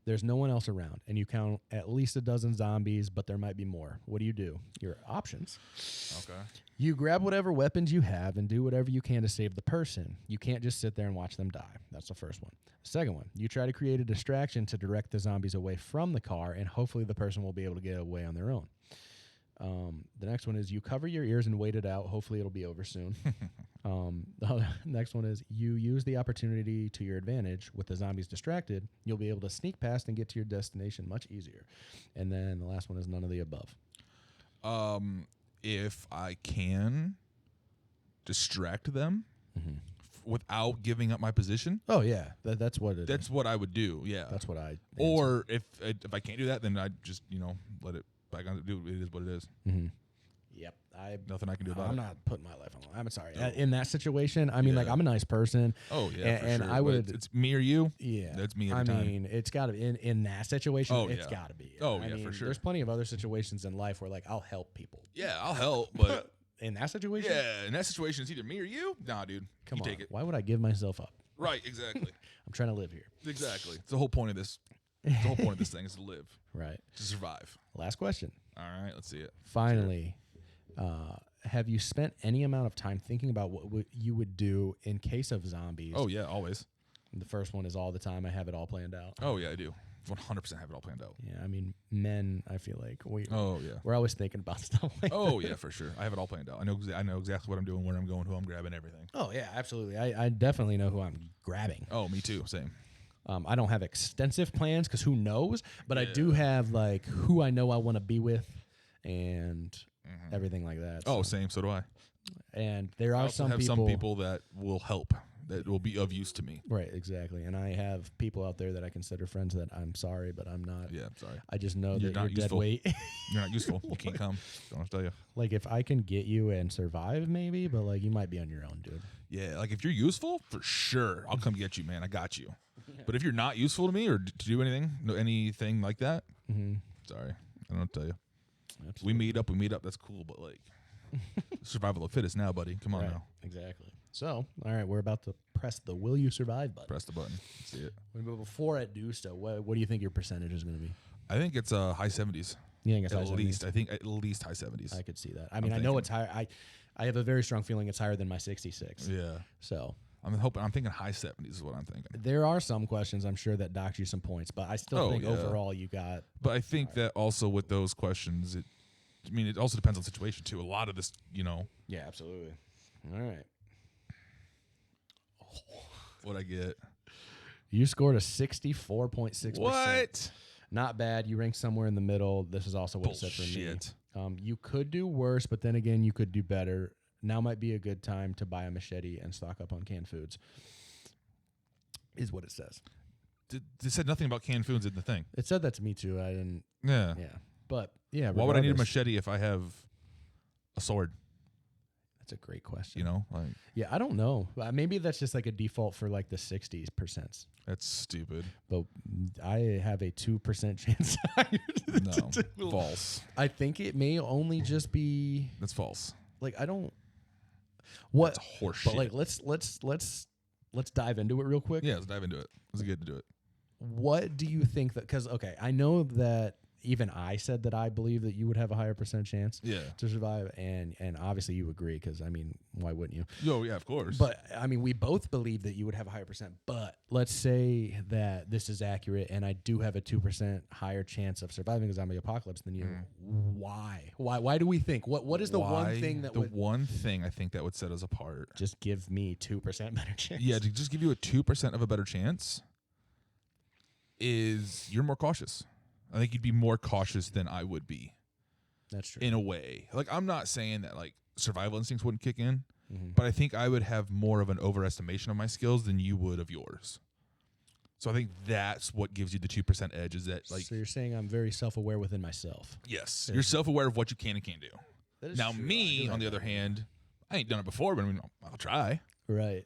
There's no one else around, and you count at least a dozen zombies, but there might be more. What do? Your options. Okay. You grab whatever weapons you have and do whatever you can to save the person. You can't just sit there and watch them die. That's the first one. The second one, you try to create a distraction to direct the zombies away from the car, and hopefully the person will be able to get away on their own. The next one is you cover your ears and wait it out. Hopefully it'll be over soon. The next one is you use the opportunity to your advantage. With the zombies distracted, you'll be able to sneak past and get to your destination much easier. And then the last one is none of the above. If I can distract them without giving up my position. Oh yeah, that's what it that's is. what I would do. Yeah, that's what I. Or if I can't do that, then I just let it. I gotta do it. Is what it is. Mm-hmm. Yep. Nothing I can do about it. I'm not putting my life on the line. I'm sorry. No. In that situation, I mean, like, I'm a nice person. Oh, yeah, and sure. I would. It's me or you? Yeah. That's me every time. I mean, it's got to be in that situation. It's got to be. Oh, yeah, for sure. There's plenty of other situations in life where, like, I'll help people. Yeah, I'll help, but. In that situation? Yeah, in that situation, it's either me or you. Nah, dude. Come on. Take it. Why would I give myself up? Right, exactly. I'm trying to live here. Exactly. It's the whole point of this. The whole point of this thing is to live. Right. To survive. Last question. All right, let's see it. Finally, have you spent any amount of time thinking about what you would do in case of zombies? Oh, yeah, always. And the first one is all the time. I have it all planned out. Oh, yeah, I do. 100% have it all planned out. Yeah, I mean, men, I feel like we're always thinking about stuff like that. Yeah, for sure. I have it all planned out. I know exactly what I'm doing, where I'm going, who I'm grabbing, everything. Oh, yeah, absolutely. I definitely know who I'm grabbing. Oh, me too. Same. I don't have extensive plans because who knows, but I do have like who I know I want to be with and everything like that. Oh, same. So do I. And there are some people that will help, that will be of use to me. Right, exactly. And I have people out there that I consider friends that I'm sorry, but I'm not. Yeah, I'm sorry. I just know that not you're dead weight. You're not useful. You can't come. Don't have to tell you. Like, if I can get you and survive, maybe, but like, you might be on your own, dude. Yeah, like if you're useful, for sure, I'll come get you, man. I got you. But if you're not useful to me or to do anything like that, sorry, I don't know what to tell you. Absolutely. We meet up. That's cool, but like, survival of the fittest now, buddy. Come on now. Exactly. So, all right, we're about to press the "Will you survive" button. Press the button. Let's see it. But before I do so, what do you think your percentage is going to be? I think it's high 70s. You think it's at least? I think at least high 70s. I could see that. I mean, I know it's higher. I have a very strong feeling it's higher than my 66. Yeah. So I'm thinking high 70s is what I'm thinking. There are some questions I'm sure that docked you some points, but I still think overall you got. But I think that also with those questions, it also depends on the situation too. A lot of this, Yeah, absolutely. All right. What'd I get? You scored a 64.6%. What? Not bad. You ranked somewhere in the middle. This is also what it said for me. You could do worse, but then again, you could do better. Now might be a good time to buy a machete and stock up on canned foods, is what it says. It said nothing about canned foods in the thing. It said that to me too. I didn't. Yeah. Yeah. But yeah. Why would I need a machete if I have a sword? That's a great question. Yeah, I don't know. Maybe that's just like a default for like the 60%. That's stupid. But I have a 2% chance. No, false. I think it may only just be. That's false. Like I don't. What? That's horseshit. But like let's dive into it real quick. Yeah, let's dive into it. Let's get to do it. What do you think that? Because I know that. Even I said that I believe that you would have a higher percent chance to survive, and obviously you agree because, I mean, why wouldn't you? Oh, yeah, of course. But, I mean, we both believe that you would have a higher percent, but let's say that this is accurate and I do have a 2% higher chance of surviving a zombie apocalypse than you. Why? Why do we think? What is the one thing that one thing I think that would set us apart? Just give me 2% better chance. Yeah, to just give you a 2% of a better chance is you're more cautious. I think you'd be more cautious than I would be. That's true. In a way. Like, I'm not saying that, like, survival instincts wouldn't kick in, but I think I would have more of an overestimation of my skills than you would of yours. So I think that's what gives you the 2% edge is that, like... So you're saying I'm very self-aware within myself. Yes. You're self-aware of what you can and can't do. Now, true. Me, on the other hand, I ain't done it before, but I'll try. Right.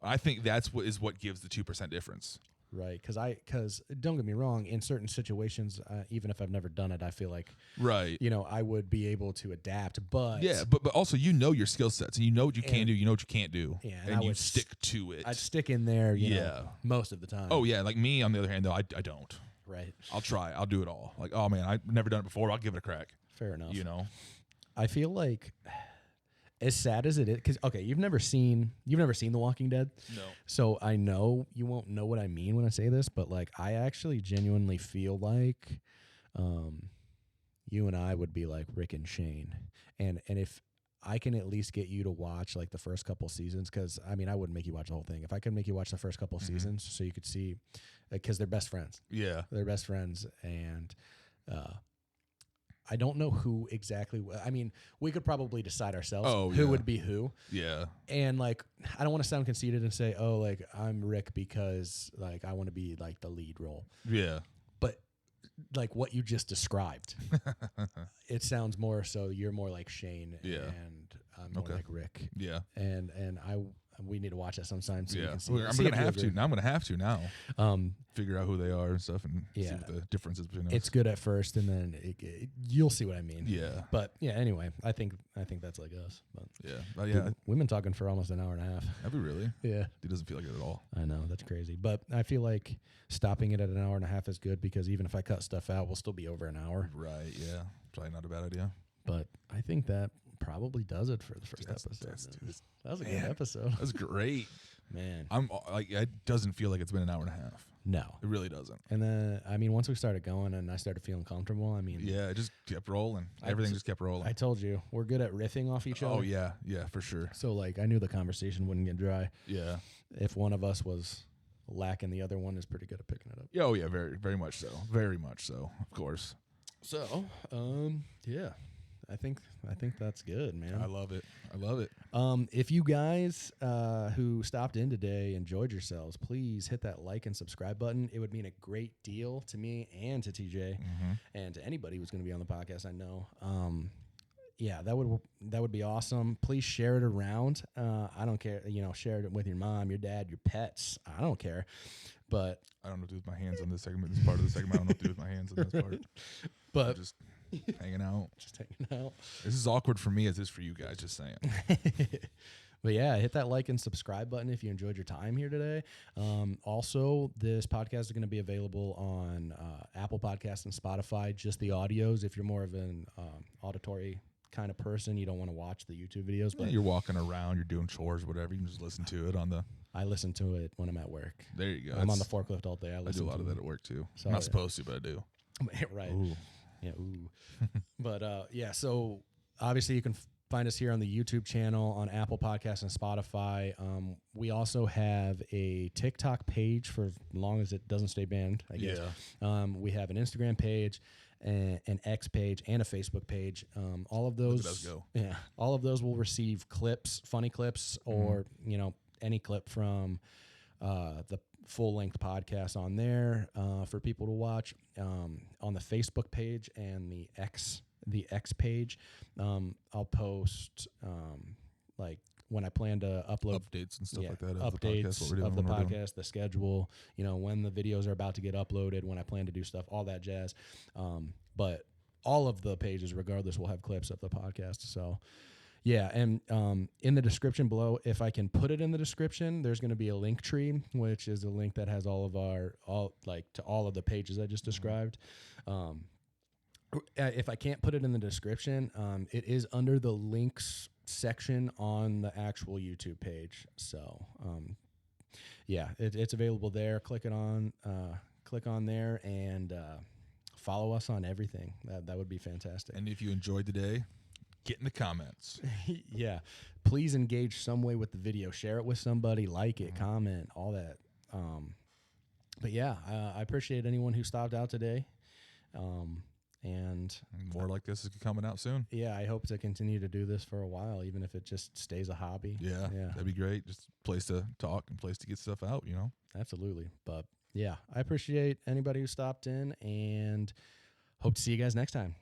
I think that's what gives the 2% difference. Right, because don't get me wrong, in certain situations, even if I've never done it, I feel like I would be able to adapt. But but also your skill sets, and you know what you can do, you know what you can't do, and you stick to it. I'd stick in there, most of the time. Oh yeah, like me on the other hand though, I don't. Right. I'll try. I'll do it all. Like, oh man, I've never done it before. I'll give it a crack. Fair enough. I feel like. As sad as it is, because you've never seen The Walking Dead. No. So I know you won't know what I mean when I say this, but like I actually genuinely feel like, you and I would be like Rick and Shane, and if I can at least get you to watch like the first couple seasons, because I mean I wouldn't make you watch the whole thing. If I could make you watch the first couple seasons, so you could see, because they're best friends. Yeah. They're best friends, and. I don't know who exactly. I mean, we could probably decide ourselves who would be who. Yeah. And like, I don't want to sound conceited and say, oh, like I'm Rick because like I want to be like the lead role. Yeah. But like what you just described, it sounds more so you're more like Shane. Yeah. And I'm more like Rick. Yeah. And we need to watch that sometime so you can see. I'm gonna have to now. I'm gonna have to now. Figure out who they are and stuff, and see what the differences between us. It's good at first, and then you'll see what I mean. Yeah. But yeah. Anyway, I think that's like us. But yeah. Dude, we've been talking for almost an hour and a half. Have we really? Yeah. It doesn't feel like it at all. I know, that's crazy, but I feel like stopping it at an hour and a half is good because even if I cut stuff out, we'll still be over an hour. Right. Yeah. Probably not a bad idea. But I think that probably does it for the first episode. That was a good episode. That's great. Man. I'm like, it doesn't feel like it's been an hour and a half. No. It really doesn't. And then, I mean, once we started going and I started feeling comfortable, I mean. Yeah, it just kept rolling. Everything just kept rolling. I told you, we're good at riffing off each other. Oh, yeah. Yeah, for sure. So, like, I knew the conversation wouldn't get dry. Yeah. If one of us was lacking, the other one is pretty good at picking it up. Oh, yeah, very, very much so. Very much so, of course. So, yeah. I think that's good, man. I love it. I love it. If you guys who stopped in today enjoyed yourselves, please hit that like and subscribe button. It would mean a great deal to me and to TJ and to anybody who's going to be on the podcast. I know. Yeah, that would be awesome. Please share it around. I don't care. Share it with your mom, your dad, your pets. I don't care. But I don't know what to do with my hands on this segment. This part of the segment, I don't know what to do with my hands on this part. But I'm just hanging out. Just hanging out. This is awkward for me as it is for you guys, just saying. But yeah, hit that like and subscribe button if you enjoyed your time here today. Also, this podcast is going to be available on Apple Podcasts and Spotify, just the audios. If you're more of an auditory kind of person, you don't want to watch the YouTube videos. But you're walking around, you're doing chores, whatever. You can just listen to it on the... I listen to it when I'm at work. There you go. I'm on the forklift all day. I do a lot of that at work, too. So, I'm not supposed to, but I do. Right. Ooh. Yeah, ooh. But, yeah, so obviously you can find us here on the YouTube channel, on Apple Podcasts and Spotify. We also have a TikTok page for as long as it doesn't stay banned, I guess. Yeah. We have an Instagram page, an X page, and a Facebook page. All of those, Look at us go. Yeah, all of those will receive clips, funny clips, or any clip from the full-length podcast on there for people to watch. On the Facebook page and the X page, I'll post like when I plan to upload updates and stuff like that. Updates of the podcast, the schedule, when the videos are about to get uploaded, when I plan to do stuff, all that jazz. But all of the pages, regardless, will have clips of the podcast. So, yeah, and in the description below, if I can put it in the description, there's going to be a link tree, which is a link that has all of to all of the pages I just described. If I can't put it in the description, it is under the links section on the actual YouTube page. So, yeah, it's available there. Click on there and follow us on everything. That would be fantastic. And if you enjoyed today, get in the comments. Yeah, please engage some way with the video. Share it with somebody, like it, comment, all that. But yeah, I appreciate anyone who stopped out today. And more like this is coming out soon. Yeah, I hope to continue to do this for a while, even if it just stays a hobby. Yeah, that'd be great. Just a place to talk and place to get stuff out, Absolutely. But yeah, I appreciate anybody who stopped in and hope to see you guys next time.